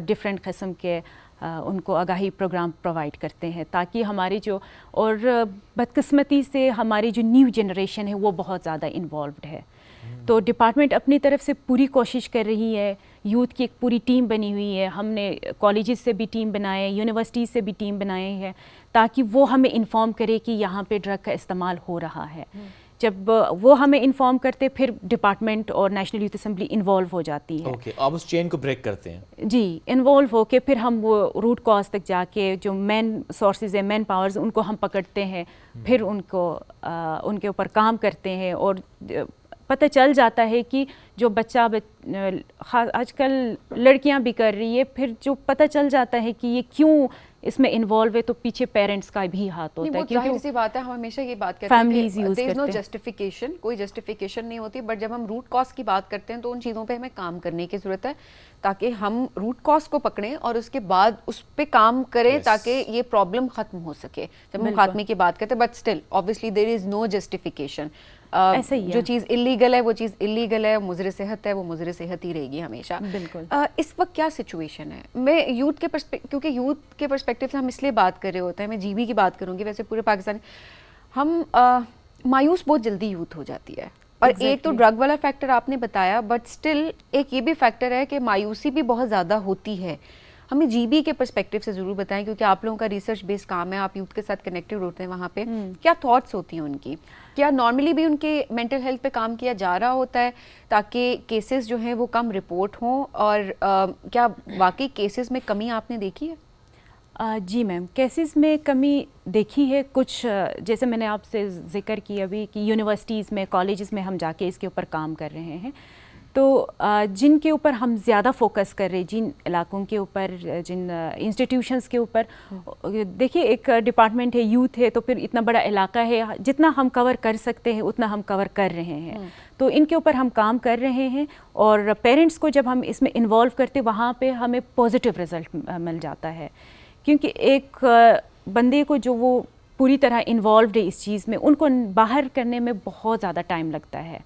ڈفرینٹ قسم کے ان کو آگاہی پروگرام پرووائڈ کرتے ہیں, تاکہ ہماری جو, اور بدقسمتی سے ہماری جو نیو جنریشن ہے وہ بہت زیادہ انوالوڈ ہے. تو ڈپارٹمنٹ اپنی طرف سے پوری کوشش کر رہی ہے, یوتھ کی ایک پوری ٹیم بنی ہوئی ہے, ہم نے کالجز سے بھی ٹیم بنائے, یونیورسٹیز سے بھی ٹیم بنائے ہیں, تاکہ وہ ہمیں انفارم کرے کہ یہاں پہ ڈرگ کا استعمال ہو رہا ہے. جب وہ ہمیں انفارم کرتے پھر ڈپارٹمنٹ اور نیشنل یوتھ اسمبلی انوالو ہو جاتی ہے. اوکے, آپ اس چین کو بریک کرتے ہیں. جی, انوالو ہو کے پھر ہم وہ روٹ کاز تک جا کے جو مین سورسز ہیں, مین پاورز, ان کو ہم پکڑتے ہیں, پھر ان کے اوپر کام کرتے ہیں, اور پتہ چل جاتا ہے کہ جو بچہ آج کل لڑکیاں بھی کر رہی ہے, پھر جو پتہ چل جاتا ہے کہ یہ کیوں اس میں انوالو ہے, تو پیچھے پیرنٹس کا بھی ہاتھ ہوتا ہے. کیونکہ ظاہر سی بات ہے, ہم ہمیشہ یہ بات کرتے ہیں کہ there is no justification, کوئی جسٹیفیکیشن نہیں ہوتی, بٹ جب ہم روٹ کاز کی بات کرتے ہیں تو ان چیزوں پہ ہمیں کام کرنے کی ضرورت ہے, تاکہ ہم روٹ کاز کو پکڑیں اور اس کے بعد اس پہ کام کریں, تاکہ یہ پرابلم ختم ہو سکے. جب ہم خاتمے کی بات کرتے ہیں, but still obviously there is no justification. جو چیز اللیگل ہے وہ چیز اللیگل ہے, مضر صحت ہے وہ مضر صحت ہی رہے گی ہمیشہ. بالکل. اس وقت کیا سچویشن ہے؟ میں یوتھ کے کیونکہ یوتھ کے پرسپیکٹیو سے ہم اس لیے بات کر رہے ہوتے ہیں, میں جی بی کی بات کروں گی, ویسے پورے پاکستان ہم مایوس بہت جلدی یوتھ ہو جاتی ہے, اور ایک تو ڈرگ والا فیکٹر آپ نے بتایا, بٹ اسٹل ایک یہ بھی فیکٹر ہے کہ مایوسی بھی بہت زیادہ ہوتی ہے. ہمیں جی بی کے پرسپیکٹیو سے ضرور بتائیں, کیونکہ آپ لوگوں کا ریسرچ بیس کام ہے, آپ یوتھ کے ساتھ کنیکٹڈ ہوتے ہیں وہاں پہ. کیا تھاٹس ہوتی ہیں ان کی, کیا نارملی بھی ان کے مینٹل ہیلتھ پہ کام کیا جا رہا ہوتا ہے تاکہ کیسز جو ہیں وہ کم رپورٹ ہوں, اور کیا واقعی کیسز میں کمی آپ نے دیکھی ہے؟ جی میم, کیسز میں کمی دیکھی ہے. کچھ جیسے میں نے آپ سے ذکر کیا ابھی کہ یونیورسٹیز میں, کالجز میں ہم جا کے اس کے اوپر کام کر رہے ہیں, تو جن کے اوپر ہم زیادہ فوکس کر رہے ہیں, جن علاقوں کے اوپر, جن انسٹیٹیوشنس کے اوپر, دیکھیے ایک ڈپارٹمنٹ ہے, یوتھ ہے, تو پھر اتنا بڑا علاقہ ہے, جتنا ہم کور کر سکتے ہیں اتنا ہم کور کر رہے ہیں. تو ان کے اوپر ہم کام کر رہے ہیں, اور پیرنٹس کو جب ہم اس میں انوالو کرتے وہاں پہ ہمیں پازیٹیو رزلٹ مل جاتا ہے, کیونکہ ایک بندے کو جو وہ پوری طرح انوالوڈ ہے اس چیز میں, ان کو باہر کرنے میں بہت زیادہ ٹائم لگتا ہے.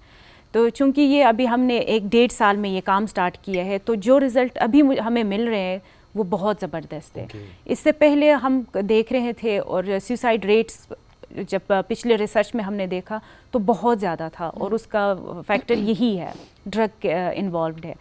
تو چونکہ یہ ابھی ہم نے 1-1.5 سال میں یہ کام سٹارٹ کیا ہے, تو جو رزلٹ ابھی ہمیں مل رہے ہیں وہ بہت زبردست ہے. اس سے پہلے ہم دیکھ رہے تھے, اور سوسائڈ ریٹس جب پچھلے ریسرچ میں ہم نے دیکھا تو بہت زیادہ تھا, اور اس کا فیکٹر یہی ہے, ڈرگ انوالوڈ ہے.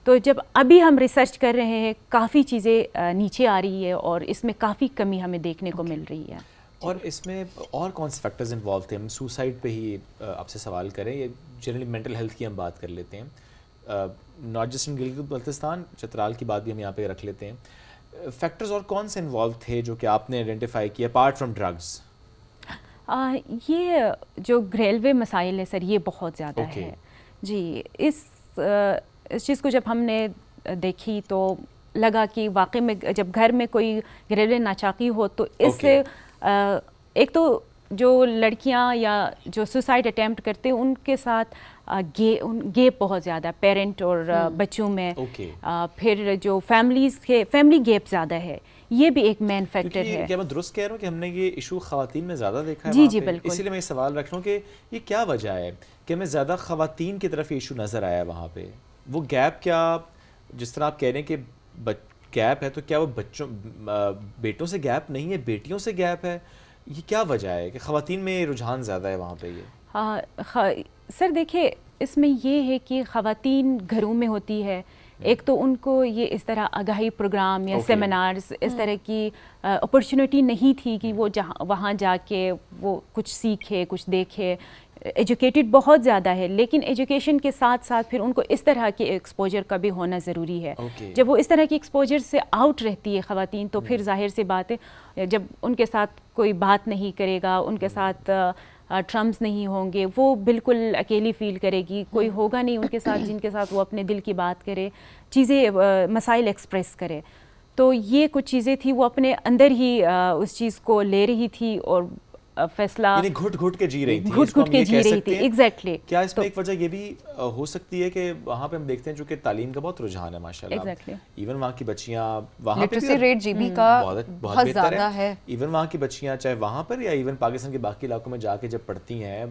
تو جب ابھی ہم ریسرچ کر رہے ہیں کافی چیزیں نیچے آ رہی ہے, اور اس میں کافی کمی ہمیں دیکھنے کو مل رہی ہے. اور اس میں اور کون سے فیکٹرز انوالو تھے؟ ہم سوسائڈ پہ ہی آپ سے سوال کریں, یا جنرلی مینٹل ہیلتھ کی ہم بات کر لیتے ہیں, not just in Gilgit Baltistan, Chitral کی بات بھی ہم یہاں پہ رکھ لیتے ہیں. فیکٹرز اور کون سے انوالو تھے جو کہ آپ نے آئیڈینٹیفائی کیا اپارٹ فرام ڈرگز؟ یہ جو گھریلوے مسائل ہے سر, یہ بہت زیادہ ہے جی. اس چیز کو جب ہم نے دیکھی تو لگا کہ واقعی میں جب گھر میں کوئی گھریلو ناچاکی ہو تو اس سے ایک تو جو لڑکیاں یا جو سوسائڈ اٹیمپٹ کرتے ہیں ان کے ساتھ گیپ بہت زیادہ پیرنٹ اور بچوں میں, پھر جو فیملی گیپ زیادہ ہے, یہ بھی ایک مین فیکٹر ہے. کیا میں درست کہہ رہا ہوں کہ ہم نے یہ ایشو خواتین میں زیادہ دیکھا ہے؟ جی جی بالکل. اسی لیے میں یہ سوال رکھ رہا ہوں کہ یہ کیا وجہ ہے کہ ہمیں زیادہ خواتین کی طرف یہ ایشو نظر آیا وہاں پہ؟ وہ گیپ کیا, جس طرح آپ کہہ رہے ہیں کہ گیپ ہے, تو کیا وہ بیٹوں سے گیپ نہیں ہے, بیٹیوں سے گیپ ہے؟ یہ کیا وجہ ہے کہ خواتین میں رجحان زیادہ ہے وہاں پہ؟ یہ سر دیکھیے, اس میں یہ ہے کہ خواتین گھروں میں ہوتی ہے, ایک تو ان کو یہ اس طرح آگاہی پروگرام یا سیمینارز اس طرح کی اپرچونیٹی نہیں تھی کہ وہ وہاں جا کے وہ کچھ سیکھے, کچھ دیکھے. ایجوکیٹڈ بہت زیادہ ہے, لیکن ایجوکیشن کے ساتھ ساتھ پھر ان کو اس طرح کے ایکسپوجر کا بھی ہونا ضروری ہے. جب وہ اس طرح کی ایکسپوجر سے آؤٹ رہتی ہے خواتین, تو پھر ظاہر سی بات ہے جب ان کے ساتھ کوئی بات نہیں کرے گا, ان کے ساتھ ٹرمز نہیں ہوں گے, وہ بالکل اکیلی فیل کرے گی, کوئی ہوگا نہیں ان کے ساتھ جن کے ساتھ وہ اپنے دل کی بات کرے, چیزیں مسائل ایکسپریس کرے. تو یہ کچھ چیزیں تھیں, وہ اپنے اندر ہی اس چیز کو لے رہی تھی اور فیصلہ گھٹ گھٹ کے جی رہی تھی. گھٹ گھٹ کے جی رہی تھی. ایگزیکٹلی. کیا اس میں ایک وجہ یہ بھی ہو سکتی ہے کہ وہاں پہ ہم دیکھتے ہیں چونکہ تعلیم کا بہت رجحان ہے ماشاءاللہ, ایون وہاں کی بچیاں وہاں پہ ریٹ جی بی کا بہت زیادہ ہے, ایون وہاں کی بچیاں چاہے وہاں پر یا ایون پاکستان کے باقی علاقوں میں جا کے جب پڑھتی ہیں,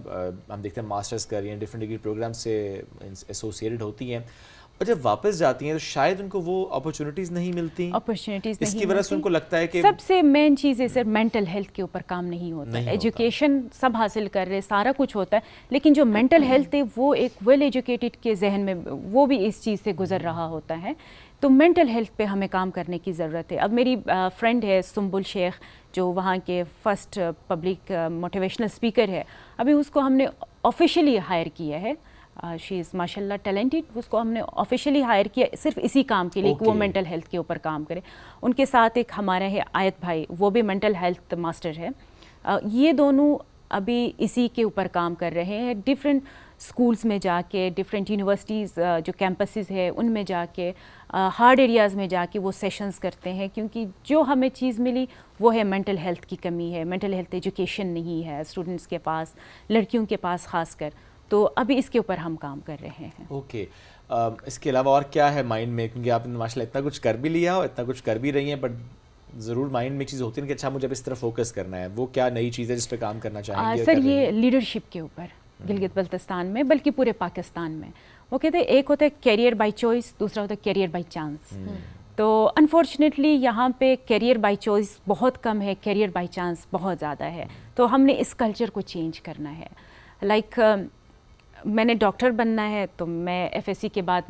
ہم دیکھتے ہیں ماسٹرز کر رہی ہیں, ڈفرینٹ ڈگری پروگرام سے ایسوسیٹڈ ہوتی ہیں, اور جب واپس جاتی ہیں تو شاید ان کو وہ اپرچونیٹیز نہیں ملتی. اس کی وجہ سے ان کو لگتا ہے کہ سب سے مین چیز ہے سر مینٹل ہیلتھ کے اوپر کام نہیں ہوتا. ایجوکیشن سب حاصل کر رہے, سارا کچھ ہوتا ہے, لیکن جو مینٹل ہیلتھ ہے وہ ایک ویل ایجوکیٹڈ کے ذہن میں وہ بھی اس چیز سے گزر رہا ہوتا ہے. تو مینٹل ہیلتھ پہ ہمیں کام کرنے کی ضرورت ہے. اب میری فرینڈ ہے سنبل شیخ, جو وہاں کے فرسٹ پبلک موٹیویشنل اسپیکر ہے, ابھی اس کو ہم نے آفیشیلی ہائر کیا ہے. شی از ماشاء اللہ ٹیلنٹڈ. اس کو ہم نے آفیشیلی ہائر کیا صرف اسی کام کے لیے کہ وہ مینٹل ہیلتھ کے اوپر کام کرے. ان کے ساتھ ایک ہمارا ہے آیت بھائی, وہ بھی مینٹل ہیلتھ ماسٹر ہے. یہ دونوں ابھی اسی کے اوپر کام کر رہے ہیں. ڈفرینٹ اسکولس میں جا کے, ڈفرینٹ یونیورسٹیز جو کیمپسز ہے ان میں جا کے, ہارڈ ایریاز میں جا کے وہ سیشنز کرتے ہیں, کیونکہ جو ہمیں چیز ملی وہ ہے مینٹل ہیلتھ کی کمی ہے. مینٹل ہیلتھ ایجوکیشن نہیں ہے اسٹوڈنٹس کے پاس, لڑکیوں کے پاس خاص کر. تو ابھی اس کے اوپر ہم کام کر رہے ہیں. اوکے. اس کے علاوہ اور کیا ہے مائنڈ میں, کیونکہ آپ نے ماشاء اللہ اتنا کچھ کر بھی لیا اور اتنا کچھ کر بھی رہی ہیں, بٹ ضرور مائنڈ میں چیز ہوتی ہے کہ اچھا مجھے اب اس طرف فوکس کرنا ہے, وہ کیا نئی چیز ہے جس پہ کام کرنا چاہیں گے؟ سر یہ لیڈرشپ کے اوپر گلگت بلتستان میں, بلکہ پورے پاکستان میں. وہ کہتے ہیں ایک ہوتا ہے کیریئر بائی چوائس, دوسرا ہوتا ہے کیریئر بائی چانس. تو انفارچونیٹلی یہاں پہ کیریئر بائی چوائس بہت کم ہے, کیریئر بائی چانس بہت زیادہ ہے. تو ہم نے اس کلچر کو چینج کرنا ہے. لائک میں نے ڈاکٹر بننا ہے تو میں ایف ایس سی کے بعد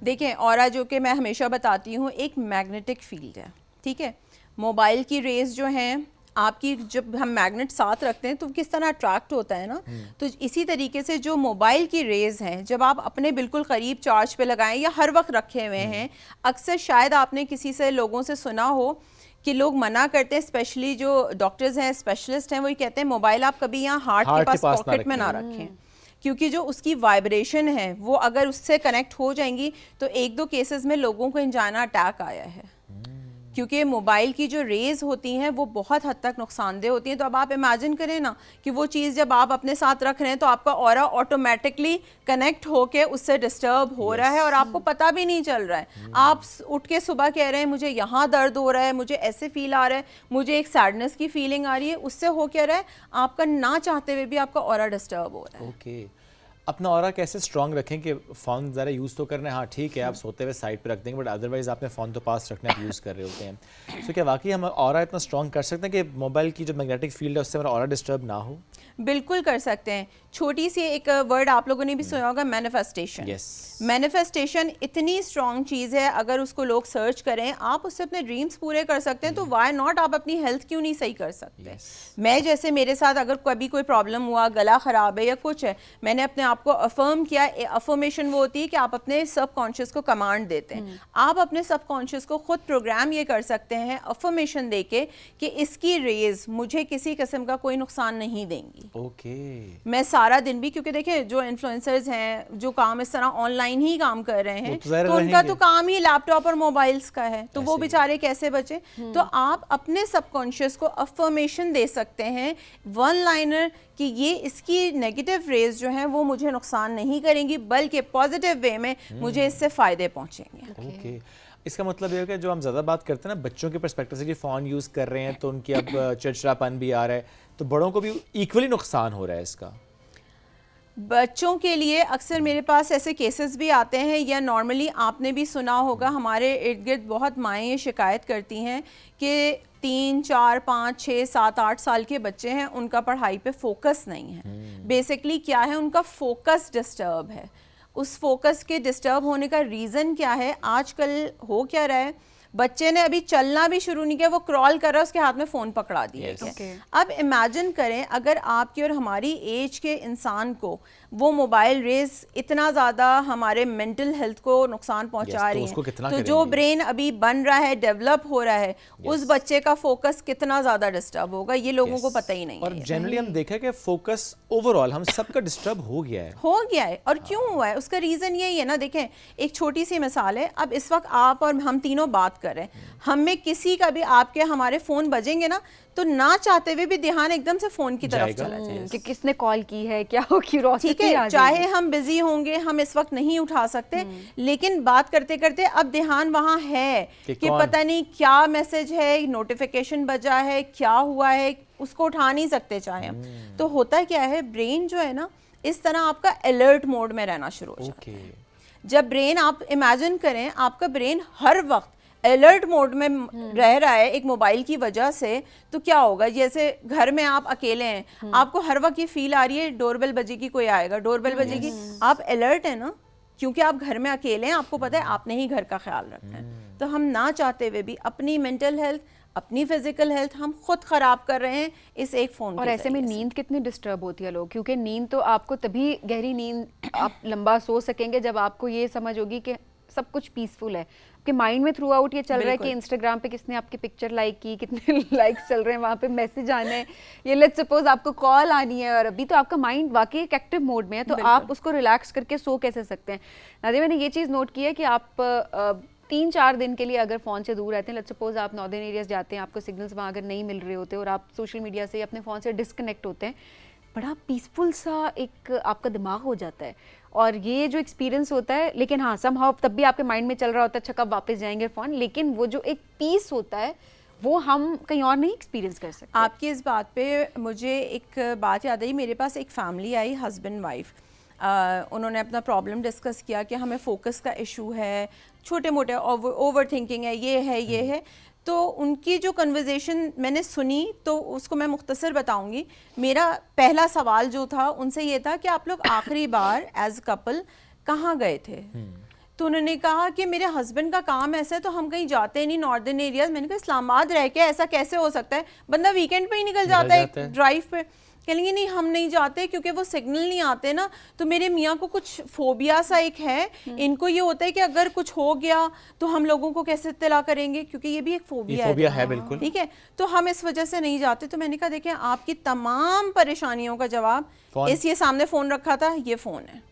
دیکھیں اورا جو کہ میں ہمیشہ بتاتی ہوں ایک میگنیٹک فیلڈ ہے, ٹھیک ہے. موبائل کی ریز جو ہیں آپ کی, جب ہم میگنیٹ ساتھ رکھتے ہیں تو کس طرح اٹریکٹ ہوتا ہے نا, تو اسی طریقے سے جو موبائل کی ریز ہیں جب آپ اپنے بالکل قریب چارج پہ لگائیں یا ہر وقت رکھے ہوئے ہیں, اکثر شاید آپ نے کسی سے لوگوں سے سنا ہو کہ لوگ منع کرتے ہیں, اسپیشلی جو ڈاکٹرز ہیں اسپیشلسٹ ہیں, وہی کہتے ہیں موبائل آپ کبھی یہاں ہارٹ کے پاس پاکٹ میں نہ رکھیں, کیونکہ جو اس کی وائبریشن ہے وہ اگر اس سے کنیکٹ ہو جائیں گی تو 1-2 کیسز میں لوگوں کو انجائنا اٹیک آیا ہے, کیونکہ موبائل کی جو ریز ہوتی ہیں وہ بہت حد تک نقصان دہ ہوتی ہیں. تو اب آپ امیجن کریں نا کہ وہ چیز جب آپ اپنے ساتھ رکھ رہے ہیں تو آپ کا اورا آٹومیٹکلی کنیکٹ ہو کے اس سے ڈسٹرب ہو رہا ہے اور آپ کو پتہ بھی نہیں چل رہا ہے. آپ اٹھ کے صبح کہہ رہے ہیں مجھے یہاں درد ہو رہا ہے, مجھے ایسے فیل آ رہا ہے, مجھے ایک سیڈنس کی فیلنگ آ رہی ہے, اس سے ہو کیا رہا ہے آپ کا نہ چاہتے ہوئے بھی آپ کا اورا ڈسٹرب ہو رہا ہے. اوکے, اپنا اورا کیسے اسٹرانگ رکھیں کہ فون ذرا یوز تو کرنا ہے, ہاں ٹھیک ہے آپ سوتے ہوئے سائڈ پہ رکھ دیں گے, بٹ ادروائز آپ نے فون تو پاس رکھنا ہے, یوز کر رہے ہوتے ہیں. سو کیا واقعی ہم اورا اتنا اسٹرانگ کر سکتے ہیں کہ موبائل کی جو میگنیٹک فیلڈ ہے اس سے ہمارا اورا ڈسٹرب نہ ہو؟ بالکل کر سکتے ہیں. چھوٹی سی ایک ورڈ آپ لوگوں نے بھی سنا ہوگا, مینیفیسٹیشن. مینیفیسٹیشن اتنی اسٹرانگ چیز ہے, اگر اس کو لوگ سرچ کریں آپ اس سے اپنے ڈریمز پورے کر سکتے ہیں. تو وائی ناٹ آپ اپنی ہیلتھ کیوں نہیں صحیح کر سکتے؟ میں جیسے میرے ساتھ اگر کبھی کوئی پرابلم ہوا, گلا خراب ہے یا کچھ ہے, میں نے اپنے آپ کو افرم کیا. افرمیشن وہ ہوتی ہے کہ آپ اپنے سب کانشیس کو کمانڈ دیتے ہیں. آپ اپنے سب کانشیس کو خود پروگرام یہ کر سکتے ہیں افرمیشن دے کے کہ اس کی ریز مجھے کسی قسم کا کوئی نقصان نہیں دیں گی. اوکے, میں سارا دن بھی, کیونکہ دیکھیں جو انفلوئنسرز ہیں جو کام اس طرح آن لائن ہی کام کر رہے ہیں تو ان کا تو کام ہی لیپ ٹاپ اور موبائلز کا ہے, تو وہ بیچارے کیسے بچے؟ تو آپ اپنے سب کانشیس کو افرمیشن دے سکتے ہیں, ون لائنر, کہ یہ اس کی نیگیٹو ریز جو ہیں وہ مجھے نقصان نہیں کریں گی بلکہ پازیٹیو وے میں مجھے اس سے فائدے پہنچیں گے. اوکے, اس کا مطلب یہ ہے کہ جو ہم زیادہ بات کرتے ہیں نا بچوں کے پرسپیکٹو سے کہ فون یوز کر رہے ہیں تو ان کی اب چڑچڑاپن بھی آ رہا ہے, تو بڑوں کو بھی ایکولی نقصان ہو رہا ہے اس کا. بچوں کے لیے اکثر میرے پاس ایسے کیسز بھی آتے ہیں, یا نارملی آپ نے بھی سنا ہوگا ہمارے ارد گرد بہت مائیں یہ شکایت کرتی ہیں کہ 3, 4, 5, 6, 7, 8 سال کے بچے ہیں, ان کا پڑھائی پہ فوکس نہیں ہے. بیسکلی کیا ہے, ان کا فوکس ڈسٹرب ہے. اس فوکس کے ڈسٹرب ہونے کا ریزن کیا ہے؟ آج کل ہو کیا رہا ہے, بچے نے ابھی چلنا بھی شروع نہیں کیا, وہ کرال کر رہا ہے, اس کے ہاتھ میں فون پکڑا دیا. اب امیجن کریں اگر آپ کی اور ہماری ایج کے انسان کو وہ موبائل ریز اتنا زیادہ ہمارے مینٹل ہیلتھ کو نقصان پہنچا رہی ہیں, تو جو برین ابھی بن رہا ہے, ڈیولپ ہو رہا ہے, اس بچے کا فوکس کتنا زیادہ ڈسٹرب ہوگا یہ لوگوں کو پتہ ہی نہیں ہے. اور جنرلی ہم دیکھا کہ فوکس اوور آل ہم سب کا ڈسٹرب ہو گیا ہے. اور کیوں ہوا ہے؟ اس کا ریزن یہی ہے نا. دیکھیں ایک چھوٹی سی مثال ہے, اب اس وقت آپ اور ہم تینوں بات کر رہے ہیں, ہم میں کسی کا بھی آپ کے ہمارے فون بجیں گے نا تو نہ چاہتے ہوئے بھی دھیان ایک دم سے فون کی طرف چلا جائے کہ کس نے کال کی ہے, کیا ہو, کیوریوسٹی. ٹھیک ہے, چاہے ہم بزی ہوں گے, ہم اس وقت نہیں اٹھا سکتے, لیکن بات کرتے کرتے اب دھیان وہاں ہے کہ پتہ نہیں کیا میسج ہے, نوٹیفیکیشن بجا ہے, کیا ہوا ہے, اس کو اٹھا نہیں سکتے چاہے ہم. تو ہوتا کیا ہے, برین جو ہے نا اس طرح آپ کا الرٹ موڈ میں رہنا شروع ہو جاتا ہے. جب برین, آپ امیجن کریں آپ کا برین ہر وقت الرٹ موڈ میں رہ رہا ہے ایک موبائل کی وجہ سے, تو کیا ہوگا؟ جیسے گھر میں آپ اکیلے ہیں, آپ کو ہر وقت یہ فیل آ رہی ہے ڈور بیل بجے گی, کوئی آئے گا, ڈور بیل بجے گی, آپ الرٹ ہیں نا, کیونکہ آپ گھر میں اکیلے ہیں, آپ کو پتہ ہے آپ نے ہی گھر کا خیال رکھنا ہے. تو ہم نہ چاہتے ہوئے بھی اپنی مینٹل ہیلتھ, اپنی فزیکل ہیلتھ ہم خود خراب کر رہے ہیں اس ایک فون. اور ایسے میں نیند کتنی ڈسٹرب ہوتی ہے لوگ, کیونکہ نیند تو آپ کو تبھی گہری نیند آپ لمبا سو سکیں گے جب آپ کو یہ سمجھ ہوگی کہ سب کچھ پیسفل ہے. آپ کے مائنڈ میں تھرو آؤٹ یہ چل رہا ہے کہ انسٹاگرام پہ کس نے آپ کی پکچر لائک کی, کتنے لائکس چل رہے ہیں, وہاں پہ میسج آنے ہیں, یہ لیٹس سپوز آپ کو کال آنی ہے, اور ابھی تو آپ کا مائنڈ واقعی ایک ایکٹیو موڈ میں ہے, تو آپ اس کو ریلیکس کر کے سو کیسے سکتے ہیں؟ نادیہ, میں نے یہ چیز نوٹ کی ہے کہ آپ 3-4 دن کے لیے اگر فون سے دور رہتے ہیں, لیٹس سپوز آپ ناردرن ایریاز جاتے ہیں, آپ کو سگنلز وہاں اگر نہیں مل رہے ہوتے اور آپ سوشل میڈیا سے اپنے فون سے ڈسکنیکٹ ہوتے ہیں, بڑا پیسفل سا ایک آپ کا دماغ ہو جاتا ہے. اور یہ جو ایکسپیرینس ہوتا ہے, لیکن ہاں سم ہاؤ تب بھی آپ کے مائنڈ میں چل رہا ہوتا ہے اچھا کب واپس جائیں گے فون, لیکن وہ جو ایک پیس ہوتا ہے وہ ہم کہیں اور نہیں ایکسپیرینس کر سکتے. آپ کی اس بات پہ مجھے ایک بات یاد آئی, میرے پاس ایک فیملی آئی, ہسبینڈ وائف, انہوں نے اپنا پرابلم ڈسکس کیا کہ ہمیں فوکس کا ایشو ہے, چھوٹے موٹے اوور تھنکنگ ہے, یہ ہے. تو ان کی جو کنورزیشن میں نے سنی تو اس کو میں مختصر بتاؤں گی. میرا پہلا سوال جو تھا ان سے یہ تھا کہ آپ لوگ آخری بار ایز کپل کہاں گئے تھے؟ تو انہوں نے کہا کہ میرے ہسبینڈ کا کام ایسا ہے تو ہم کہیں جاتے نہیں ناردرن ایریاز. میں نے کہا اسلام آباد رہ کے ایسا کیسے ہو سکتا ہے, بندہ ویکینڈ پہ ہی نکل جاتا ہے ڈرائیو پہ. کہیں گے نہیں ہم نہیں جاتے کیونکہ وہ سگنل نہیں آتے نا. تو میرے میاں کو کچھ فوبیا سا ایک ہے, ان کو یہ ہوتا ہے کہ اگر کچھ ہو گیا تو ہم لوگوں کو کیسے اطلاع کریں گے, کیونکہ یہ بھی ایک فوبیا ہے بالکل, ٹھیک ہے. تو ہم اس وجہ سے نہیں جاتے. تو میں نے کہا دیکھیں آپ کی تمام پریشانیوں کا جواب اس یہ سامنے فون رکھا تھا, یہ فون ہے.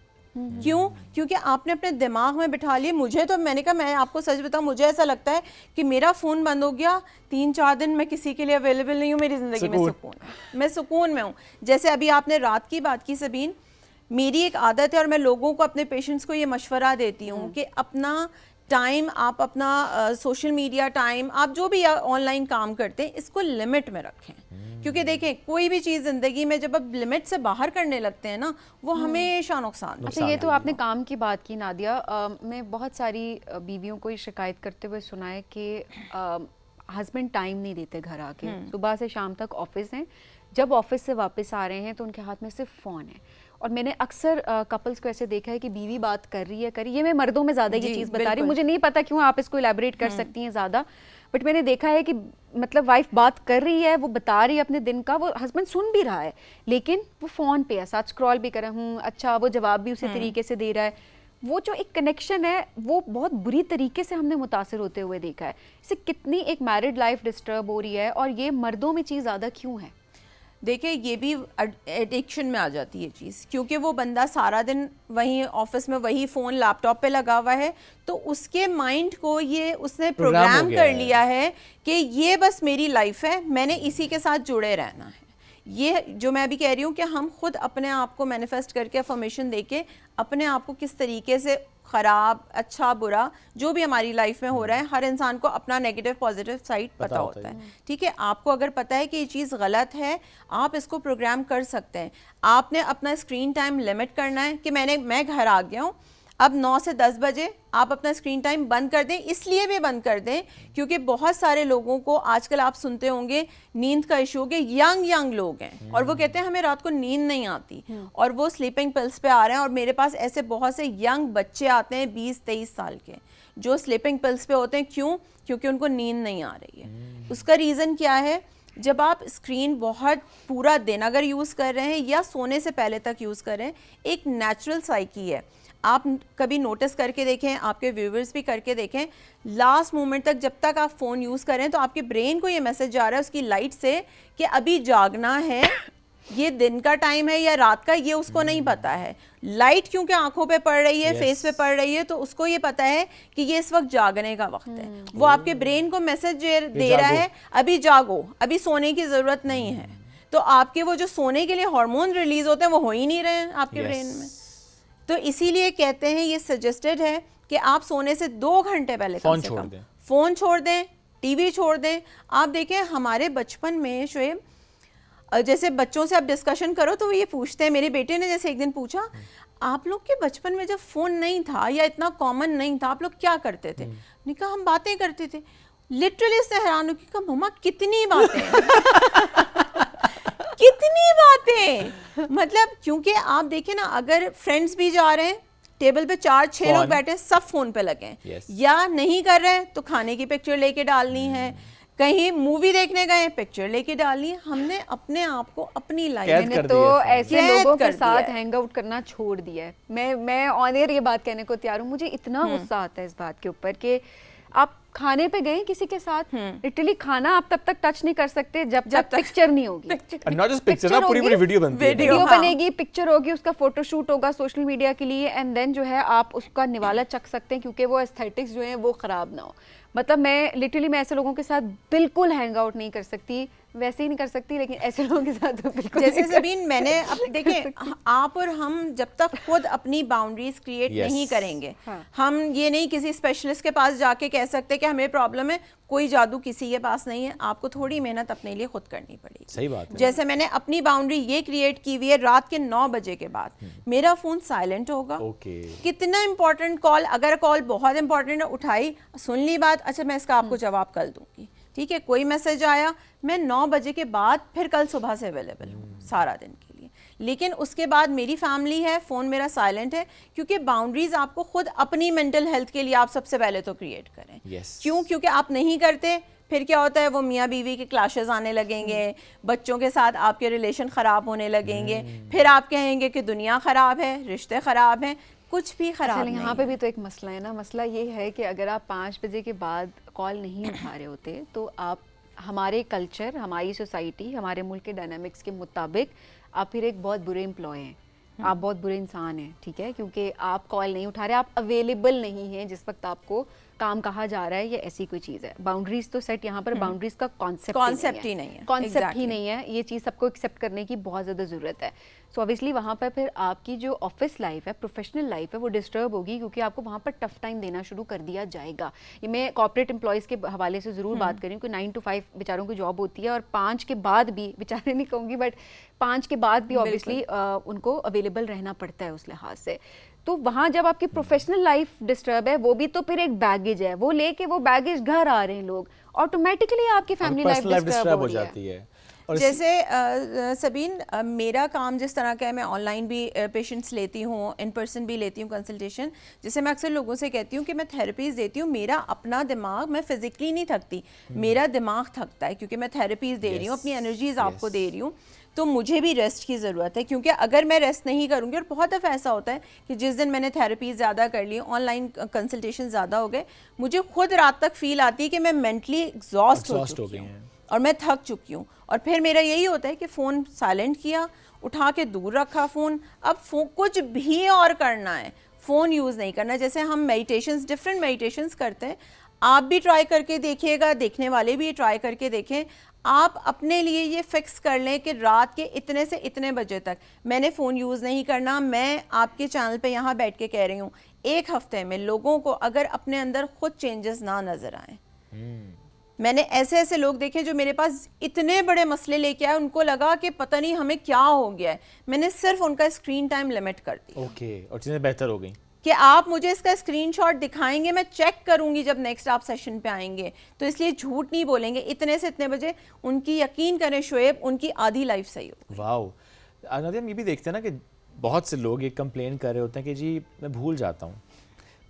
کیوں؟ کیونکہ آپ نے اپنے دماغ میں بٹھا لیے. مجھے تو میں نے کہا میں آپ کو سچ بتاؤں, مجھے ایسا لگتا ہے کہ میرا فون بند ہو گیا 3-4 دن میں کسی کے لیے اویلیبل نہیں ہوں, میری زندگی میں سکون ہے, میں سکون میں ہوں. جیسے ابھی آپ نے رات کی بات کی سبین, میری ایک عادت ہے اور میں لوگوں کو اپنے پیشنٹس کو یہ مشورہ دیتی ہوں کہ اپنا ٹائم, آپ اپنا سوشل میڈیا ٹائم, آپ جو بھی آن لائن کام کرتے ہیں اس کو لمٹ میں رکھیں. کیونکہ دیکھیں کوئی بھی چیز زندگی میں جب آپ لمٹ سے باہر کرنے لگتے ہیں نا وہ ہمیشہ نقصان. اچھا یہ تو آپ نے کام کی بات کی نادیہ, میں بہت ساری بیویوں کو یہ شکایت کرتے ہوئے سنا ہے کہ ہسبینڈ ٹائم نہیں دیتے گھر آ کے, صبح سے شام تک آفس ہیں, جب آفس سے واپس آ رہے ہیں تو ان کے ہاتھ میں صرف فون ہے. اور میں نے اکثر کپلز کو ایسے دیکھا ہے کہ بیوی بات کر رہی ہے, یہ میں مردوں میں زیادہ یہ چیز بتا رہی ہوں, مجھے نہیں پتا کیوں, آپ اس کو الیبوریٹ کر سکتی ہیں زیادہ, بٹ میں نے دیکھا ہے کہ مطلب وائف بات کر رہی ہے, وہ بتا رہی ہے اپنے دن کا, وہ ہسبینڈ سن بھی رہا ہے لیکن وہ فون پہ ہے, ساتھ اسکرول بھی کر رہا ہوں, اچھا وہ جواب بھی اسی طریقے سے دے رہا ہے. وہ جو ایک کنیکشن ہے وہ بہت بری طریقے سے ہم نے متاثر ہوتے ہوئے دیکھا ہے. اس سے کتنی ایک میرڈ لائف ڈسٹرب ہو رہی ہے, اور یہ مردوں میں چیز زیادہ کیوں ہے؟ دیکھیں یہ بھی ایڈکشن میں آ جاتی ہے چیز, کیونکہ وہ بندہ سارا دن وہیں آفس میں وہی فون لیپ ٹاپ پہ لگا ہوا ہے, تو اس کے مائنڈ کو یہ اس نے پروگرام کر لیا ہے کہ یہ بس میری لائف ہے, میں نے اسی کے ساتھ جڑے رہنا ہے. یہ جو میں ابھی کہہ رہی ہوں کہ ہم خود اپنے آپ کو مینیفیسٹ کر کے افرمیشن دے کے اپنے آپ کو کس طریقے سے خراب, اچھا, برا جو بھی ہماری لائف میں ہو رہا ہے, ہر انسان کو اپنا نیگیٹو پازیٹیو سائڈ پتہ ہوتا ہے, ٹھیک ہے. آپ کو اگر پتہ ہے کہ یہ چیز غلط ہے آپ اس کو پروگرام کر سکتے ہیں. آپ نے اپنا اسکرین ٹائم لمٹ کرنا ہے کہ میں گھر آ گیا ہوں, اب 9 سے 10 بجے آپ اپنا اسکرین ٹائم بند کر دیں. اس لیے بھی بند کر دیں کیونکہ بہت سارے لوگوں کو آج کل آپ سنتے ہوں گے نیند کا ایشو, کہ ینگ لوگ ہیں اور وہ کہتے ہیں ہمیں رات کو نیند نہیں آتی, اور وہ سلیپنگ پلس پہ آ رہے ہیں. اور میرے پاس ایسے بہت سے ینگ بچے آتے ہیں 20-23 سال کے جو سلیپنگ پلس پہ ہوتے ہیں. کیوں؟ کیونکہ ان کو نیند نہیں آ رہی ہے. اس کا ریزن کیا ہے؟ جب آپ اسکرین بہت پورا دن اگر یوز کر رہے ہیں یا سونے سے پہلے تک یوز کر رہے ہیں, ایک نیچرل سائیکی ہے. آپ کبھی نوٹس کر کے دیکھیں, آپ کے ویورز بھی کر کے دیکھیں, لاسٹ مومنٹ تک جب تک آپ فون یوز کریں تو آپ کے برین کو یہ میسج جا رہا ہے اس کی لائٹ سے کہ ابھی جاگنا ہے, یہ دن کا ٹائم ہے یا رات کا, یہ اس کو نہیں پتا ہے. لائٹ کیونکہ آنکھوں پہ پڑ رہی ہے, فیس پہ پڑ رہی ہے, تو اس کو یہ پتا ہے کہ یہ اس وقت جاگنے کا وقت ہے. وہ آپ کے برین کو میسج دے رہا ہے ابھی جاگو, ابھی سونے کی ضرورت نہیں ہے. تو آپ کے وہ جو سونے کے لیے ہارمون ریلیز ہوتے ہیں وہ ہو ہی نہیں رہے ہیں آپ کے برین میں. تو اسی لیے کہتے ہیں یہ سجیسٹڈ ہے کہ آپ سونے سے 2 گھنٹے پہلے کم سے کم فون چھوڑ دیں, ٹی وی چھوڑ دیں. آپ دیکھیں ہمارے بچپن میں شعیب جیسے بچوں سے آپ ڈسکشن کرو تو وہ یہ پوچھتے ہیں, میرے بیٹے نے جیسے ایک دن پوچھا آپ لوگ کے بچپن میں جب فون نہیں تھا یا اتنا کامن نہیں تھا آپ لوگ کیا کرتے تھے؟ نے کہا ہم باتیں کرتے تھے. لٹرلی اس سے حیران ہو کہ کہا مما کتنی باتیں کتنی باتیں, مطلب کیونکہ آپ دیکھیں نا اگر فرینڈس بھی جا رہے ہیں ٹیبل پہ 4-6 لوگ بیٹھے ہیں سب فون پہ لگے ہیں, یا نہیں کر رہے ہیں تو کھانے کی پکچر لے کے ڈالنی ہے, کہیں مووی دیکھنے گئے پکچر لے کے ڈالنی ہے. ہم نے اپنے آپ کو اپنی لائف میں تو ایسے لوگوں کے ساتھ ہینگ آؤٹ کرنا چھوڑ دیا ہے. میں آن ایئر یہ بات کہنے کو تیار ہوں, مجھے اتنا غصہ آتا ہے اس بات کے اوپر کہ آپ کھانے پہ گئے کسی کے ساتھ, لٹرلی کھانا آپ تب تک ٹچ نہیں کر سکتے جب تک پکچر نہیں ہوگی. not just picture نا, پوری ویڈیو بنتی ہے, ویڈیو بنے گی, پکچر ہوگی, اس کا فوٹو شوٹ ہوگا سوشل میڈیا کے لیے, اینڈ دین جو ہے آپ اس کا نوالا چکھ سکتے ہیں کیونکہ وہ ایستھیٹکس جو ہیں وہ خراب نہ ہو. مطلب میں لٹرلی میں ایسے لوگوں کے ساتھ بالکل ہینگ آؤٹ نہیں کر سکتی, ویسے ہی نہیں کر سکتی, لیکن ایسے لوگوں کے ساتھ بالکل. جیسے زبین میں نے دیکھیں آپ اور ہم جب تک خود اپنی باؤنڈریز کریٹ نہیں کریں گے, ہم یہ نہیں کسی اسپیشلسٹ کے پاس جا کے کہہ سکتے کہ ہمیں پرابلم ہے. کوئی جادو کسی کے پاس نہیں ہے, آپ کو تھوڑی محنت اپنے لیے خود کرنی پڑے گی. صحیح بات ہے. جیسے میں نے اپنی باؤنڈری یہ کریٹ کی ہوئی ہے, رات کے 9 بجے کے بعد میرا فون سائلنٹ ہوگا. کتنا امپورٹنٹ کال, اگر کال بہت امپورٹنٹ ہے اٹھائی, سن لی بات, اچھا میں اس کا آپ کو جواب کل دوں گی, ٹھیک ہے. کوئی میسج آیا, میں 9 بجے کے بعد پھر کل صبح سے اویلیبل ہوں سارا دن کے لیے. لیکن اس کے بعد میری فیملی ہے, فون میرا سائلنٹ ہے, کیونکہ باؤنڈریز آپ کو خود اپنی مینٹل ہیلتھ کے لیے آپ سب سے پہلے تو کریٹ کریں. کیوں؟ کیونکہ آپ نہیں کرتے, پھر کیا ہوتا ہے, وہ میاں بیوی کے کلاشز آنے لگیں گے, بچوں کے ساتھ آپ کے ریلیشن خراب ہونے لگیں گے, پھر آپ کہیں گے کہ دنیا خراب ہے, رشتے خراب ہیں, کچھ بھی خراب نہیں. یہاں پہ بھی تو ایک مسئلہ ہے نا. مسئلہ یہ ہے کہ اگر آپ 5 بجے کے بعد کال نہیں اٹھا رہے ہوتے تو آپ, ہمارے کلچر, ہماری سوسائٹی, ہمارے ملک کے ڈائنامکس کے مطابق آپ پھر ایک بہت برے امپلائی ہیں, آپ بہت برے انسان ہیں, ٹھیک ہے, کیونکہ آپ کال نہیں اٹھا رہے, آپ اویلیبل نہیں ہیں جس وقت آپ کو کام کہا جا رہا ہے یا ایسی کوئی چیز ہے. باؤنڈریز تو سیٹ, یہاں پر باؤنڈریز کا کانسیپٹ ہی نہیں ہے, کانسیپٹ ہی نہیں ہے. یہ چیز سب کو ایکسیپٹ کرنے کی بہت زیادہ ضرورت ہے. سو اوبیسلی وہاں پر پھر آپ کی جو آفس لائف ہے, پروفیشنل لائف ہے, وہ ڈسٹرب ہوگی, کیونکہ آپ کو وہاں پر ٹف ٹائم دینا شروع کر دیا جائے گا. یہ میں کارپوریٹ امپلائیز کے حوالے سے ضرور بات کر رہی ہوں کہ 9 to 5 بیچاروں کی جاب ہوتی ہے, اور 5 کے بعد بھی, بیچارے نہیں کہوں گی, بٹ 5 کے بعد بھی اوبیسلی ان کو اویلیبل رہنا پڑتا ہے اس لحاظ سے. تو وہاں جب آپ کی پروفیشنل لائف ڈسٹرب ہے, وہ بھی تو پھر ایک بیگیج ہے, وہ لے کے وہ بیگیج گھر آ رہے ہیں لوگ, آٹومیٹکلی آپ کی فیملی لائف ڈسٹرب ہو جاتی ہے. جیسے سبین, میرا کام جس طرح کا ہے, میں آن لائن بھی پیشنٹس لیتی ہوں, ان پرسن بھی لیتی ہوں کنسلٹیشن. جیسے میں اکثر لوگوں سے کہتی ہوں کہ میں تھیراپیز دیتی ہوں, میرا اپنا دماغ, میں فزیکلی نہیں تھکتی, میرا دماغ تھکتا ہے, کیونکہ میں تھیراپیز دے رہی ہوں, اپنی انرجیز آپ کو دے رہی ہوں, تو مجھے بھی ریسٹ کی ضرورت ہے. کیونکہ اگر میں ریسٹ نہیں کروں گی, اور بہت دفعہ ایسا ہوتا ہے کہ جس دن میں نے تھیراپیز زیادہ کر لی, آن لائن کنسلٹیشن زیادہ ہو گئے, مجھے خود رات تک فیل آتی ہے کہ میں مینٹلی ایگزاسٹ ہو چکی ہوں اور میں تھک چکی ہوں. اور پھر میرا یہی ہوتا ہے کہ فون سائلنٹ کیا, اٹھا کے دور رکھا فون. اب کچھ بھی اور کرنا ہے, فون یوز نہیں کرنا. جیسے ہم میڈیٹیشنز, ڈفرینٹ میڈیٹیشنز کرتے ہیں, آپ بھی ٹرائی کر کے دیکھیے گا, دیکھنے والے بھی ٹرائی کر کے دیکھیں. آپ اپنے لیے یہ فکس کر لیں کہ رات کے اتنے سے اتنے بجے تک میں نے فون یوز نہیں کرنا. میں آپ کے چینل پہ یہاں بیٹھ کے کہہ رہی ہوں, ایک ہفتے میں لوگوں کو اگر اپنے اندر خود چینجز نہ نظر آئیں, میں نے ایسے لوگ دیکھے جو میرے پاس اتنے بڑے مسئلے لے کے آئے, ان کو لگا کہ پتہ نہیں ہمیں کیا ہو گیا ہے, میں نے صرف ان کا اسکرین ٹائم لمٹ کر دی. اوکے, اور چیزیں بہتر ہو گئیں کہ آپ مجھے اس کا اسکرین شاٹ دکھائیں گے, میں چیک کروں گی جب نیکسٹ آپ سیشن پہ آئیں گے, تو اس لیے جھوٹ نہیں بولیں گے اتنے سے اتنے بجے. ان کی یقین کریں شعیب, ان کی آدھی لائف صحیح ہو. واو. نادیہ, ہم یہ بھی دیکھتے ہیں نا کہ بہت سے لوگ یہ کمپلین کر رہے ہوتے ہیں کہ جی میں بھول جاتا ہوں,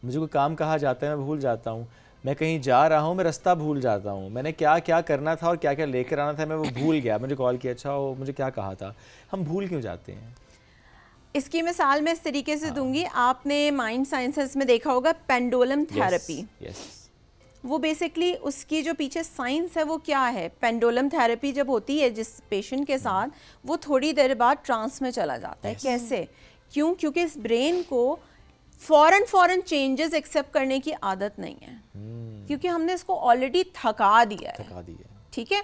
مجھے کوئی کام کہا جاتا ہے میں بھول جاتا ہوں, میں کہیں جا رہا ہوں میں رستہ بھول جاتا ہوں, میں نے کیا کیا کرنا تھا اور کیا کیا لے کر آنا تھا میں وہ بھول گیا, مجھے کال کیا, اچھا وہ مجھے کیا کہا تھا. ہم بھول کیوں جاتے ہیں؟ اس کی مثال میں اس طریقے سے دوں گی, آپ نے مائنڈ سائنسز میں دیکھا ہوگا پینڈولم تھیراپی. وہ بیسکلی اس کی جو پیچھے سائنس ہے وہ کیا ہے, پینڈولم تھیراپی جب ہوتی ہے جس پیشنٹ کے ساتھ, وہ تھوڑی دیر بعد ٹرانس میں چلا جاتا ہے. کیسے؟ کیوں؟ کیونکہ اس برین کو فوراً چینجز ایکسیپٹ کرنے کی عادت نہیں ہے, کیونکہ ہم نے اس کو آلریڈی تھکا دیا ہے. ٹھیک ہے,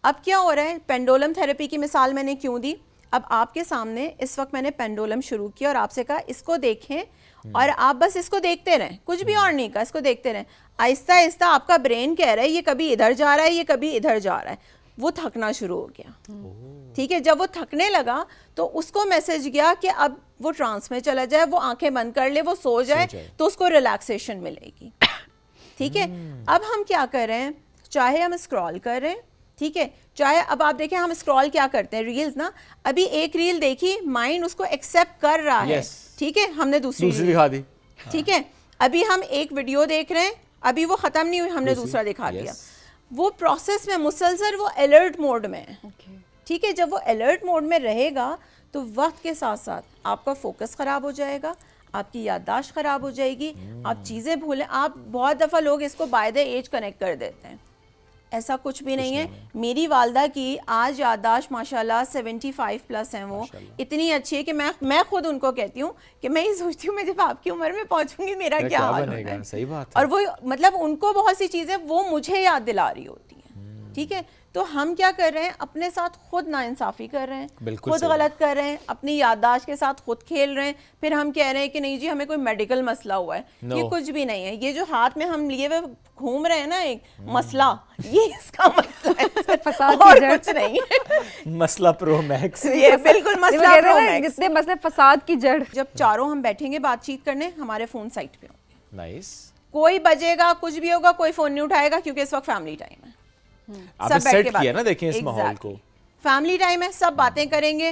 اب کیا ہو رہا ہے, پینڈولم تھیراپی کی مثال میں نے کیوں دی, اب آپ کے سامنے اس وقت میں نے پینڈولم شروع کیا اور آپ سے کہا اس کو دیکھیں, اور آپ بس اس کو دیکھتے رہیں, کچھ بھی اور نہیں کہا, اس کو دیکھتے رہیں. آہستہ آہستہ آپ کا برین کہہ رہا ہے یہ کبھی ادھر جا رہا ہے, یہ کبھی ادھر جا رہا ہے, وہ تھکنا شروع ہو گیا. ٹھیک ہے, جب وہ تھکنے لگا تو اس کو میسج گیا کہ اب وہ ٹرانس میں چلا جائے, وہ آنکھیں بند کر لے, وہ سو جائے, تو اس کو ریلیکسیشن ملے گی. ٹھیک ہے, اب ہم کیا کر رہے ہیں, چاہے ہم اسکرال کر رہے ہیں, ٹھیک ہے, چاہے اب آپ دیکھیں ہم اسکرال کیا کرتے ہیں, ریلز نا, ابھی ایک ریل دیکھی, مائنڈ اس کو ایکسیپٹ کر رہا ہے, ٹھیک ہے, ہم نے دوسری دکھا دی. ٹھیک ہے, ابھی ہم ایک ویڈیو دیکھ رہے ہیں, ابھی وہ ختم نہیں ہوئی, ہم نے دوسرا دکھا دیا. وہ پروسیس میں مسلسل وہ الرٹ موڈ میں ہے. ٹھیک ہے, جب وہ الرٹ موڈ میں رہے گا تو وقت کے ساتھ ساتھ آپ کا فوکس خراب ہو جائے گا, آپ کی یادداشت خراب ہو جائے گی, آپ چیزیں بھولیں. آپ بہت دفعہ لوگ اس کو بائی دا ایج کنیکٹ کر دیتے ہیں, ایسا کچھ بھی نہیں ہے. میری والدہ کی آج یادداشت ماشاءاللہ 75+ ہیں, وہ اتنی اچھی ہے کہ میں خود ان کو کہتی ہوں کہ میں یہ سوچتی ہوں میں جب آپ کی عمر میں پہنچوں گی میرا کیا حال ہوگا. صحیح بات. اور وہ مطلب ان کو بہت سی چیزیں وہ مجھے یاد دلا رہی ہوتی ہیں. ٹھیک ہے, تو ہم کیا کر رہے ہیں, اپنے ساتھ خود ناانصافی کر رہے ہیں, خود غلط کر رہے ہیں, اپنی یادداشت کے ساتھ خود کھیل رہے ہیں. پھر ہم کہہ رہے ہیں کہ نہیں جی ہمیں کوئی میڈیکل مسئلہ ہوا ہے. یہ کچھ بھی نہیں ہے, یہ جو ہاتھ میں ہم لیے ہوئے گھوم رہے ہیں نا ایک مسئلہ, یہ اس کا مسئلہ ہے, فساد کی جڑ. کچھ نہیں ہے, مسئلہ پرو میکس, یہ بالکل مسئلہ پرو میکس, جتنے مسئلے فساد کی جڑ. جب چاروں ہم بیٹھیں گے بات چیت کرنے, ہمارے فون سائٹ پہ ہوں گے. نائس. کوئی بجے گا, کچھ بھی ہوگا, کوئی فون نہیں اٹھائے گا, کیونکہ اس وقت فیملی ٹائم ہے. آپ نے سیٹ کیا نا, دیکھیں اس ماحول کو, فیملی ٹائم ہے, سب باتیں کریں گے,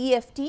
EFT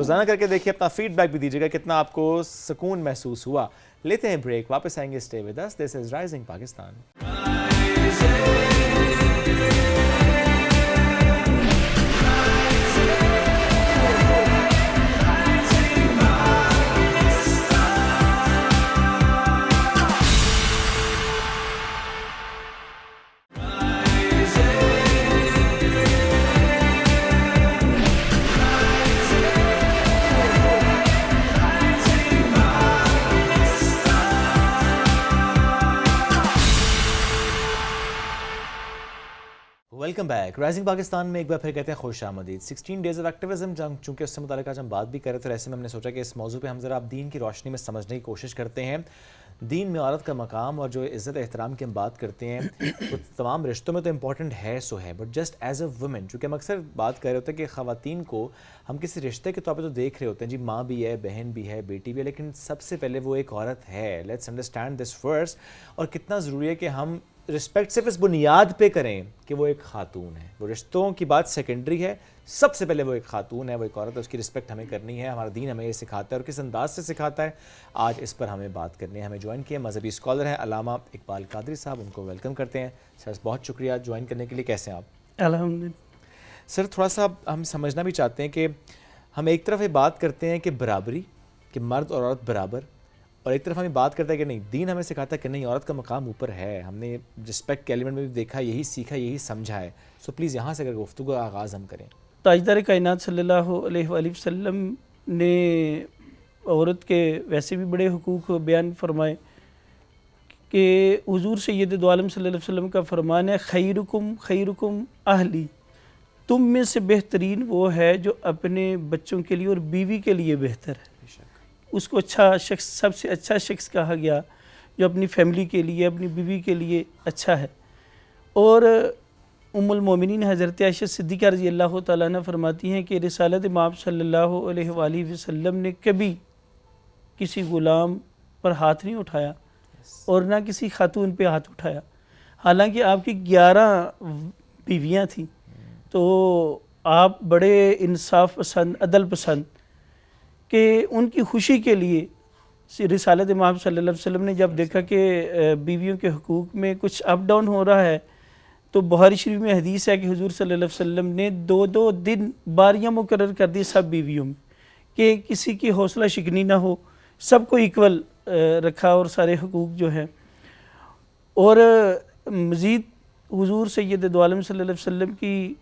روزانہ کر کے دیکھیے, اپنا فیڈ بیک بھی دیجیے گا کتنا آپ کو سکون محسوس ہوا. لیتے ہیں بریک, واپس آئیں گے. Stay with us, this is Rising Pakistan. Welcome back. Rising Pakistan میں ایک بار پھر کہتے ہیں خوش آمدید. 16 ڈیز آف ایکٹیویزم, چونکہ اس سے متعلق آج ہم بات بھی کر رہے تھے, اور ایسے میں ہم نے سوچا کہ اس موضوع پہ ہم ذرا آپ دین کی روشنی میں سمجھنے کی کوشش کرتے ہیں. دین میں عورت کا مقام اور جو عزت احترام کی ہم بات کرتے ہیں وہ تمام رشتوں میں تو امپورٹنٹ ہے سو ہے, but just as a woman, چونکہ ہم اکثر بات کر رہے ہوتے ہیں کہ خواتین کو ہم کسی رشتے کے طور پہ تو دیکھ رہے ہوتے ہیں, جی ماں بھی ہے, بہن بھی ہے, بیٹی بھی ہے, لیکن سب سے پہلے وہ ایک عورت ہے. لیٹس انڈرسٹینڈ دس فرسٹ, اور کتنا ضروری ہے کہ ہم رسپیکٹ صرف اس بنیاد پہ کریں کہ وہ ایک خاتون ہے. وہ رشتوں کی بات سیکنڈری ہے, سب سے پہلے وہ ایک خاتون ہے, وہ ایک عورت ہے, اس کی رسپیکٹ ہمیں کرنی ہے. ہمارا دین ہمیں یہ سکھاتا ہے, اور کس انداز سے سکھاتا ہے آج اس پر ہمیں بات کرنی ہے. ہمیں جوائن کیے مذہبی اسکالر ہیں علامہ اقبال قادری صاحب, ان کو ویلکم کرتے ہیں. سر بہت شکریہ جوائن کرنے کے لیے. کیسے ہیں آپ؟ الحمدللہ. سر تھوڑا سا ہم سمجھنا بھی چاہتے ہیں کہ ہم ایک طرف یہ بات کرتے ہیں کہ برابری, کہ مرد اور عورت برابر, اور ایک طرف ہمیں بات کرتا ہے کہ نہیں, دین ہمیں سکھاتا ہے کہ نہیں, عورت کا مقام اوپر ہے. ہم نے رسپیکٹ کے ایلیمنٹ میں بھی دیکھا, یہی سیکھا, یہی سمجھا ہے. سو پلیز یہاں سے اگر گفتگو کا آغاز ہم کریں. تاجدار کائنات صلی اللہ علیہ وآلہ وسلم نے عورت کے ویسے بھی بڑے حقوق بیان فرمائے کہ حضور سید دو عالم صلی اللہ علیہ وسلم کا فرمان ہے, خیرکم خیرکم اہلی, تم میں سے بہترین وہ ہے جو اپنے بچوں کے لیے اور بیوی کے لیے بہتر ہے. اس کو اچھا شخص, سب سے اچھا شخص کہا گیا جو اپنی فیملی کے لیے, اپنی بیوی کے لیے اچھا ہے. اور ام المومنین حضرت عائشہ صدیقہ رضی اللہ تعالیٰ عنہ فرماتی ہیں کہ رسالت مآب صلی اللہ علیہ وآلہ وسلم نے کبھی کسی غلام پر ہاتھ نہیں اٹھایا اور نہ کسی خاتون پہ ہاتھ اٹھایا. حالانکہ آپ کی 11 بیویاں تھیں, تو آپ بڑے انصاف پسند, عدل پسند, کہ ان کی خوشی کے لیے رسالت مآب صلی اللہ علیہ وسلم نے جب دیکھا کہ بیویوں کے حقوق میں کچھ اپ ڈاؤن ہو رہا ہے, تو بخاری شریف میں حدیث ہے کہ حضور صلی اللہ علیہ وسلم نے 2 دن باریاں مقرر کر دی سب بیویوں میں, کہ کسی کی حوصلہ شکنی نہ ہو, سب کو ایکول رکھا, اور سارے حقوق جو ہیں. اور مزید حضور سید دو عالم صلی اللہ علیہ وسلم کی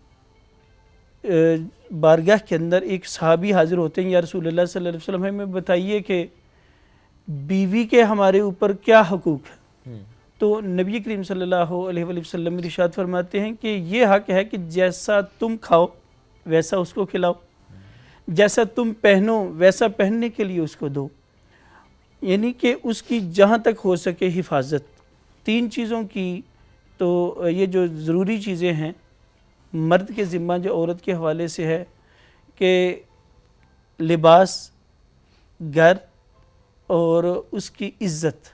بارگاہ کے اندر ایک صحابی حاضر ہوتے ہیں, یا رسول اللہ صلی اللہ علیہ وسلم ہمیں بتائیے کہ بیوی کے ہمارے اوپر کیا حقوق ہے. تو نبی کریم صلی اللہ علیہ وآلہ وسلم ارشاد فرماتے ہیں کہ یہ حق ہے کہ جیسا تم کھاؤ ویسا اس کو کھلاؤ, جیسا تم پہنو ویسا پہننے کے لیے اس کو دو, یعنی کہ اس کی جہاں تک ہو سکے حفاظت. 3 چیزوں کی تو یہ جو ضروری چیزیں ہیں مرد کے ذمہ جو عورت کے حوالے سے ہے, کہ لباس, گھر اور اس کی عزت,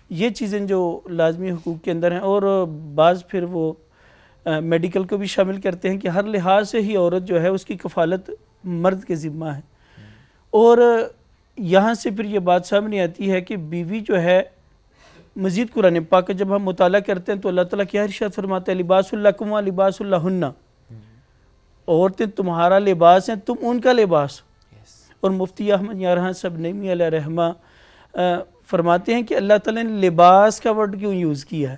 یہ چیزیں جو لازمی حقوق کے اندر ہیں. اور بعض پھر وہ میڈیکل کو بھی شامل کرتے ہیں کہ ہر لحاظ سے ہی عورت جو ہے اس کی کفالت مرد کے ذمہ ہے. اور یہاں سے پھر یہ بات سامنے آتی ہے کہ بیوی جو ہے, مزید قرآن پاک کا جب ہم مطالعہ کرتے ہیں تو اللہ تعالیٰ کیا ارشاد فرماتا ہے, لباس لکم و لباس لہن, عورتیں تمہارا لباس ہیں, تم ان کا لباس. اور مفتی احمد یارحان صاحب نعیمی علیہ رحمہ فرماتے ہیں کہ اللہ تعالیٰ نے لباس کا ورڈ کیوں یوز کیا ہے,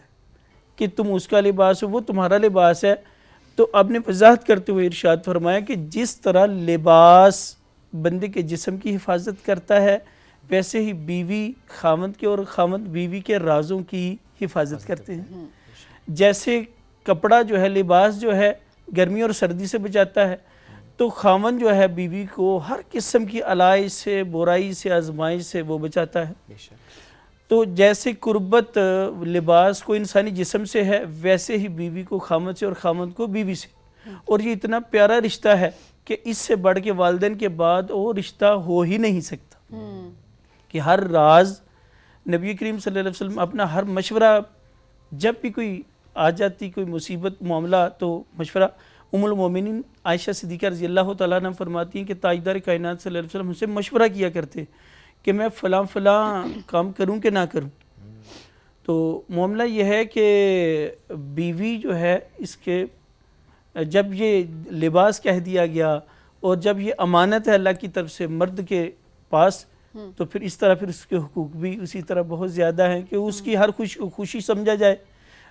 کہ تم اس کا لباس ہو, وہ تمہارا لباس ہے. تو آپ نے وضاحت کرتے ہوئے ارشاد فرمایا کہ جس طرح لباس بندے کے جسم کی حفاظت کرتا ہے, ویسے ہی بیوی خاوند کے اور خاوند بیوی کے رازوں کی حفاظت کرتے ہیں. جیسے کپڑا جو ہے, لباس جو ہے گرمی اور سردی سے بچاتا ہے, تو خاوند جو ہے بیوی کو ہر قسم کی علائش سے, برائی سے, آزمائش سے وہ بچاتا ہے. تو جیسے قربت لباس کو انسانی جسم سے ہے, ویسے ہی بیوی کو خاوند سے اور خاوند کو بیوی سے. اور یہ اتنا پیارا رشتہ ہے کہ اس سے بڑھ کے والدین کے بعد وہ رشتہ ہو ہی نہیں سکتا. کہ ہر راز نبی کریم صلی اللہ علیہ وسلم اپنا ہر مشورہ, جب بھی کوئی آ جاتی کوئی مصیبت معاملہ, تو مشورہ ام المومنین عائشہ صدیقہ رضی اللہ تعالیٰ عنہ فرماتی ہیں کہ تاجدار کائنات صلی اللہ علیہ وسلم ہم سے مشورہ کیا کرتے کہ میں فلاں کام کروں کہ نہ کروں. تو معاملہ یہ ہے کہ بیوی جو ہے اس کے جب یہ لباس کہہ دیا گیا اور جب یہ امانت ہے اللہ کی طرف سے مرد کے پاس, تو پھر اس طرح پھر اس کے حقوق بھی اسی طرح بہت زیادہ ہیں کہ اس کی ہر خوشی کو خوشی سمجھا جائے,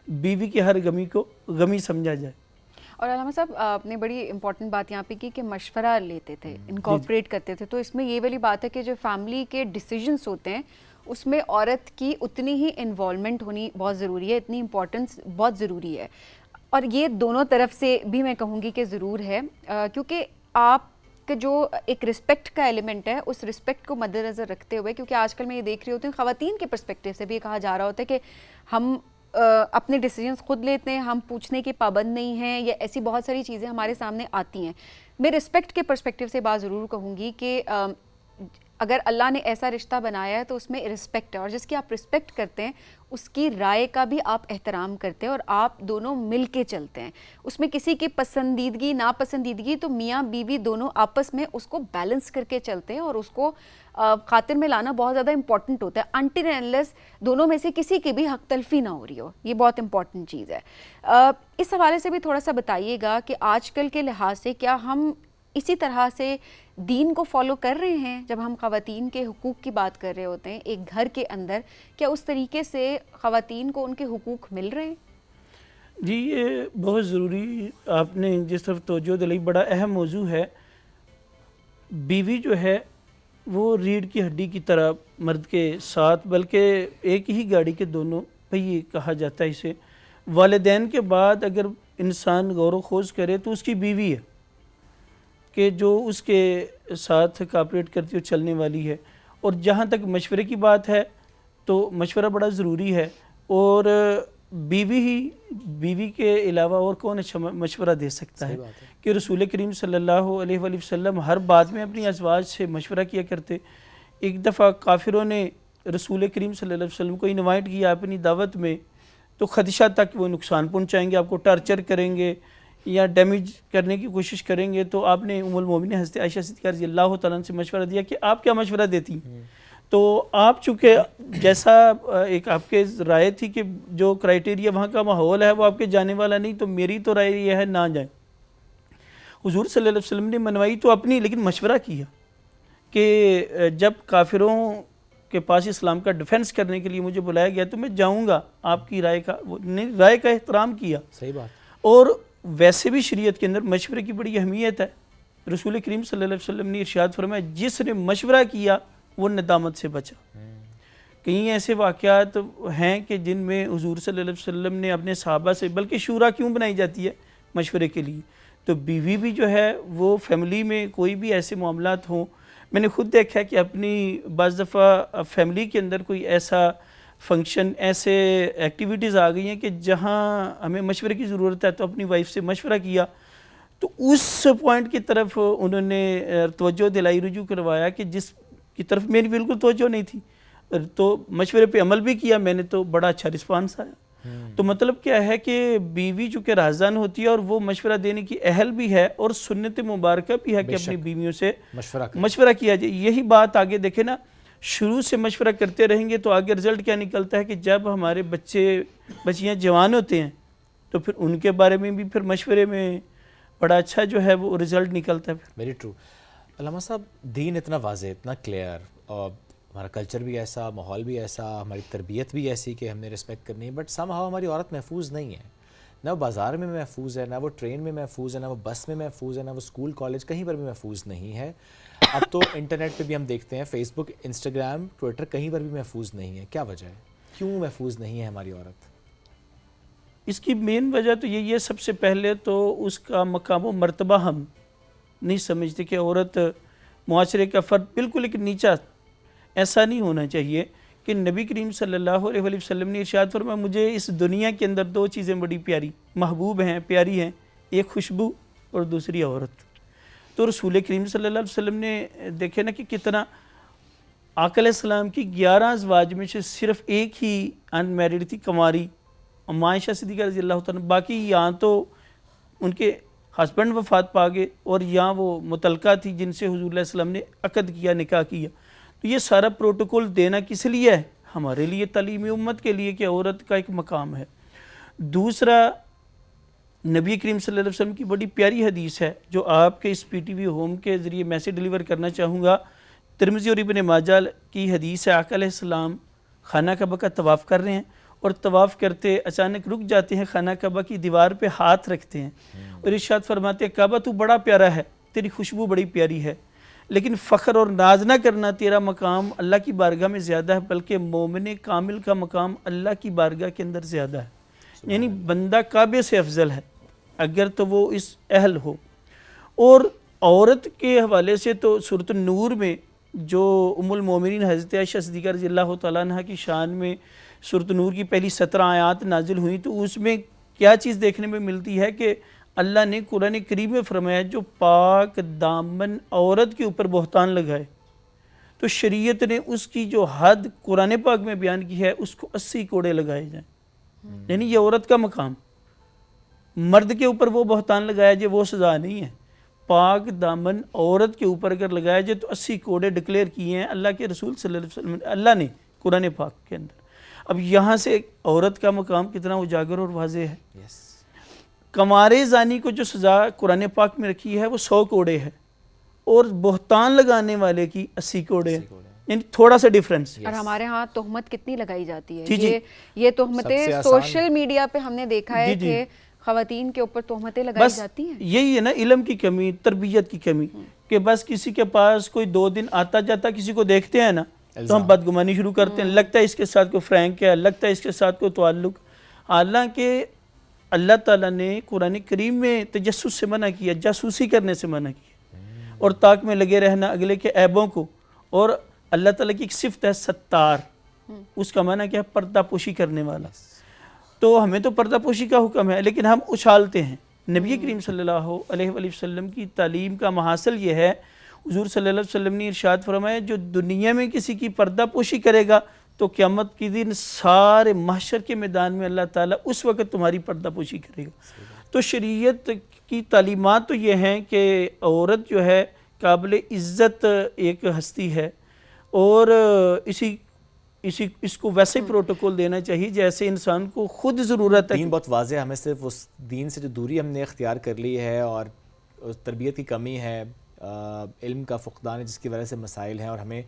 بیوی کی ہر غمی کو غمی سمجھا جائے. اور علامہ صاحب آپ نے بڑی امپورٹنٹ بات یہاں پہ کی کہ مشورہ لیتے تھے, انکارپوریٹ کرتے تھے. تو اس میں یہ والی بات ہے کہ جو فیملی کے ڈیسیجنس ہوتے ہیں اس میں عورت کی اتنی ہی انوالومنٹ ہونی بہت ضروری ہے, اتنی امپورٹنس بہت ضروری ہے. اور یہ دونوں طرف سے بھی میں کہوں گی کہ ضرور ہے, کیونکہ آپ کا جو ایک رسپیکٹ کا ایلیمنٹ ہے اس رسپیکٹ کو مد نظر رکھتے ہوئے, کیونکہ آج کل میں یہ دیکھ رہی ہوتی ہوں خواتین کے پرسپیکٹیو سے بھی یہ کہا جا رہا ہوتا ہے کہ ہم اپنے ڈیسیجنس خود لیتے ہیں, ہم پوچھنے کے پابند نہیں ہیں, یا ایسی بہت ساری چیزیں ہمارے سامنے آتی ہیں. میں رسپیکٹ کے پرسپیکٹیو سے بات ضرور کہوں گی کہ اگر اللہ نے ایسا رشتہ بنایا ہے تو اس میں رسپیکٹ ہے, اور جس کی آپ رسپیکٹ کرتے ہیں اس کی رائے کا بھی آپ احترام کرتے ہیں اور آپ دونوں مل کے چلتے ہیں. اس میں کسی کی پسندیدگی ناپسندیدگی تو میاں بیوی دونوں آپس میں اس کو بیلنس کر کے چلتے ہیں, اور اس کو خاطر میں لانا بہت زیادہ امپورٹنٹ ہوتا ہے, انٹل اینڈ انلیس دونوں میں سے کسی کی بھی حق تلفی نہ ہو رہی ہو. یہ بہت امپورٹنٹ چیز ہے. اس حوالے سے بھی تھوڑا سا بتائیے گا کہ آج کل کے لحاظ سے کیا ہم اسی طرح سے دین کو فالو کر رہے ہیں؟ جب ہم خواتین کے حقوق کی بات کر رہے ہوتے ہیں ایک گھر کے اندر, کیا اس طریقے سے خواتین کو ان کے حقوق مل رہے ہیں؟ جی یہ بہت ضروری آپ نے جس طرف توجہ دلائی, بڑا اہم موضوع ہے. بیوی جو ہے وہ ریڑھ کی ہڈی کی طرح مرد کے ساتھ, بلکہ ایک ہی گاڑی کے دونوں پہیے کہا جاتا ہے اسے. والدین کے بعد اگر انسان غور و خوض کرے تو اس کی بیوی ہے کہ جو اس کے ساتھ کاپریٹ کرتی ہو, چلنے والی ہے. اور جہاں تک مشورے کی بات ہے تو مشورہ بڑا ضروری ہے, اور بیوی کے علاوہ اور کون اچھا مشورہ دے سکتا ہے کہ رسول کریم صلی اللہ علیہ وآلہ وسلم ہر بات میں اپنی ازواج سے مشورہ کیا کرتے. ایک دفعہ کافروں نے رسول کریم صلی اللہ علیہ وسلم کو انوائٹ کیا اپنی دعوت میں, تو خدشہ تک وہ نقصان پہنچائیں گے, آپ کو ٹارچر کریں گے یا ڈیمیج کرنے کی کوشش کریں گے. تو آپ نے ام المومنین حضرت عائشہ صدیقہ رضی اللہ تعالیٰ عنہ سے مشورہ دیا کہ آپ کیا مشورہ دیتی. تو آپ چونکہ جیسا ایک آپ کے رائے تھی کہ جو کرائٹیریا وہاں کا ماحول ہے وہ آپ کے جانے والا نہیں, تو میری تو رائے یہ ہے نہ جائیں. حضور صلی اللہ علیہ وسلم نے منوائی تو اپنی, لیکن مشورہ کیا کہ جب کافروں کے پاس اسلام کا ڈیفنس کرنے کے لیے مجھے بلایا گیا تو میں جاؤں گا, آپ کی رائے کا احترام کیا. صحیح بات. اور ویسے بھی شریعت کے اندر مشورے کی بڑی اہمیت ہے. رسول کریم صلی اللہ علیہ وسلم نے ارشاد فرمایا جس نے مشورہ کیا وہ ندامت سے بچا. کئی ایسے واقعات ہیں کہ جن میں حضور صلی اللہ علیہ وسلم نے اپنے صحابہ سے, بلکہ شورا کیوں بنائی جاتی ہے مشورے کے لیے, تو بیوی بھی جو ہے وہ فیملی میں کوئی بھی ایسے معاملات ہوں, میں نے خود دیکھا کہ اپنی بعض دفعہ فیملی کے اندر کوئی ایسا فنکشن, ایسے ایکٹیویٹیز آ گئی ہیں کہ جہاں ہمیں مشورے کی ضرورت ہے, تو اپنی وائف سے مشورہ کیا, تو اس پوائنٹ کی طرف انہوں نے توجہ دلائی, رجوع کروایا کہ جس کی طرف میری بالکل توجہ نہیں تھی, تو مشورے پہ عمل بھی کیا میں نے, تو بڑا اچھا رسپانس آیا. تو مطلب کیا ہے کہ بیوی چونکہ رازدان ہوتی ہے اور وہ مشورہ دینے کی اہل بھی ہے, اور سنت مبارکہ بھی ہے کہ اپنی بیویوں سے مشورہ کیا جائے. یہی بات آگے دیکھیں نا, شروع سے مشورہ کرتے رہیں گے تو آگے رزلٹ کیا نکلتا ہے کہ جب ہمارے بچیاں جوان ہوتے ہیں تو پھر ان کے بارے میں بھی پھر مشورے میں بڑا اچھا جو ہے وہ رزلٹ نکلتا ہے. Very true. علامہ صاحب, دین اتنا واضح, اتنا کلیئر, اور ہمارا کلچر بھی ایسا, ماحول بھی ایسا, ہماری تربیت بھی ایسی کہ ہم نے رسپیکٹ کرنی ہے, بٹ سم ہاؤ ہماری عورت محفوظ نہیں ہے. نہ وہ بازار میں محفوظ ہے, نہ وہ ٹرین میں محفوظ ہے, نہ وہ بس میں محفوظ ہے, نہ وہ اسکول کالج کہیں پر بھی محفوظ نہیں ہے. اب تو انٹرنیٹ پہ بھی ہم دیکھتے ہیں, فیس بک, انسٹاگرام, ٹویٹر, کہیں پر بھی محفوظ نہیں ہے. کیا وجہ ہے, کیوں محفوظ نہیں ہے ہماری عورت؟ اس کی مین وجہ تو یہی ہے, سب سے پہلے تو اس کا مقام و مرتبہ ہم نہیں سمجھتے کہ عورت معاشرے کا فرد, بالکل ایک نیچا. ایسا نہیں ہونا چاہیے کہ نبی کریم صلی اللہ علیہ وسلم نے ارشاد فرمایا مجھے اس دنیا کے اندر دو چیزیں بڑی پیاری محبوب ہیں, پیاری ہیں, ایک خوشبو اور دوسری عورت. تو رسول کریم صلی اللہ علیہ وسلم نے دیکھے نا کہ کتنا, آقا علیہ السلام کی 11 ازواج میں سے صرف ایک ہی ان میرڈ تھی, کنواری, عائشہ صدیقہ رضی اللہ تعالیٰ. باقی یہاں تو ان کے ہسبینڈ وفات پا گئے اور یا وہ متعلقہ تھی جن سے حضور علیہ السلام نے عقد کیا، نکاح کیا، تو یہ سارا پروٹوکول دینا کس لیے ہے؟ ہمارے لیے، تعلیم امت کے لیے کہ عورت کا ایک مقام ہے۔ دوسرا، نبی کریم صلی اللہ علیہ وسلم کی بڑی پیاری حدیث ہے جو آپ کے اس پی ٹی وی ہوم کے ذریعے میسج ڈیلیور کرنا چاہوں گا۔ ترمذی اور ابن ماجہ کی حدیث ہے، آقا علیہ السلام خانہ کعبہ کا طواف کر رہے ہیں اور طواف کرتے اچانک رک جاتے ہیں، خانہ کعبہ کی دیوار پہ ہاتھ رکھتے ہیں اور ارشاد فرماتے ہیں کعبہ تو بڑا پیارا ہے، تیری خوشبو بڑی پیاری ہے، لیکن فخر اور ناز نہ کرنا، تیرا مقام اللہ کی بارگاہ میں زیادہ ہے، بلکہ مومن کامل کا مقام اللہ کی بارگاہ کے اندر زیادہ ہے۔ یعنی بندہ کعبے سے افضل ہے اگر تو وہ اس اہل ہو۔ اور عورت کے حوالے سے تو سورۃ النور میں جو ام المومنین حضرت عائشہ صدیقہ رضی اللہ تعالیٰ عنہ کی شان میں سورۃ النور کی پہلی 17 آیات نازل ہوئیں، تو اس میں کیا چیز دیکھنے میں ملتی ہے کہ اللہ نے قرآن کریم میں فرمایا جو پاک دامن عورت کے اوپر بہتان لگائے تو شریعت نے اس کی جو حد قرآن پاک میں بیان کی ہے اس کو 80 کوڑے لگائے جائیں۔ یعنی یہ عورت کا مقام، مرد کے اوپر وہ بہتان لگایا جائے وہ سزا نہیں ہے، پاک دامن عورت کے اوپر اگر لگایا جائے تو 80 کوڑے ڈکلیئر کیے ہیں اللہ کے رسول صلی اللہ علیہ وسلم، اللہ نے قرآن پاک کے اندر۔ اب یہاں سے عورت کا مقام کتنا اجاگر اور واضح ہے۔ کمارے زانی کو جو سزا قرآن پاک میں رکھی ہے وہ 100 کوڑے ہے اور بہتان لگانے والے کی 80 کوڑے ہے، یعنی تھوڑا سا ڈیفرنس۔ اور ہمارے ہاں تہمت کتنی لگائی جاتی جی ہے، یہ تہمتیں سوشل میڈیا پہ ہم نے دیکھا ہے کہ خواتین کے اوپر تہمتیں لگائی جاتی ہیں۔ یہی ہے نا علم کی کمی، تربیت کی کمی، کہ بس کسی کے پاس کوئی 2 دن آتا جاتا کسی کو دیکھتے ہیں نا تو ہم بدگمانی شروع کرتے ہیں، لگتا ہے اس کے ساتھ کوئی فرینک ہے، لگتا ہے اس کے ساتھ کوئی تعلق۔ حالانکہ اللہ تعالیٰ نے قرآن کریم میں تجسس سے منع کیا، جاسوسی کرنے سے منع کیا اور طاق میں لگے رہنا اگلے کے عیبوں کو۔ اور اللہ تعالیٰ کی ایک صفت ہے ستار، اس کا معنی کیا ہے؟ پردہ پوشی کرنے والا۔ تو ہمیں تو پردہ پوشی کا حکم ہے لیکن ہم اچھالتے ہیں۔ نبی کریم صلی اللہ علیہ وآلہ وسلم کی تعلیم کا محاصل یہ ہے، حضور صلی اللہ علیہ وسلم نے ارشاد فرمایا جو دنیا میں کسی کی پردہ پوشی کرے گا تو قیامت کی دن سارے محشر کے میدان میں اللہ تعالیٰ اس وقت تمہاری پردہ پوشی کرے گا۔ تو شریعت کی تعلیمات تو یہ ہیں کہ عورت جو ہے قابل عزت ایک ہستی ہے اور اس کو ویسے پروٹوکول دینا چاہیے جیسے انسان کو خود ضرورت ہے۔ دین بہت واضح ہے، ہمیں صرف اس دین سے جو دوری ہم نے اختیار کر لی ہے اور تربیت کی کمی ہے، علم کا فقدان ہے جس کی وجہ سے مسائل ہیں، اور ہمیں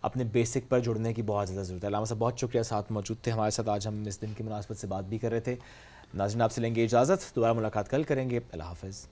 اپنے بیسک پر جڑنے کی بہت زیادہ ضرورت ہے۔ علامہ صاحب بہت شکریہ، ساتھ موجود تھے ہمارے ساتھ، آج ہم اس دن کی مناسبت سے بات بھی کر رہے تھے۔ ناظرین آپ سے لیں گے اجازت، دوبارہ ملاقات کل کریں گے، اللہ حافظ۔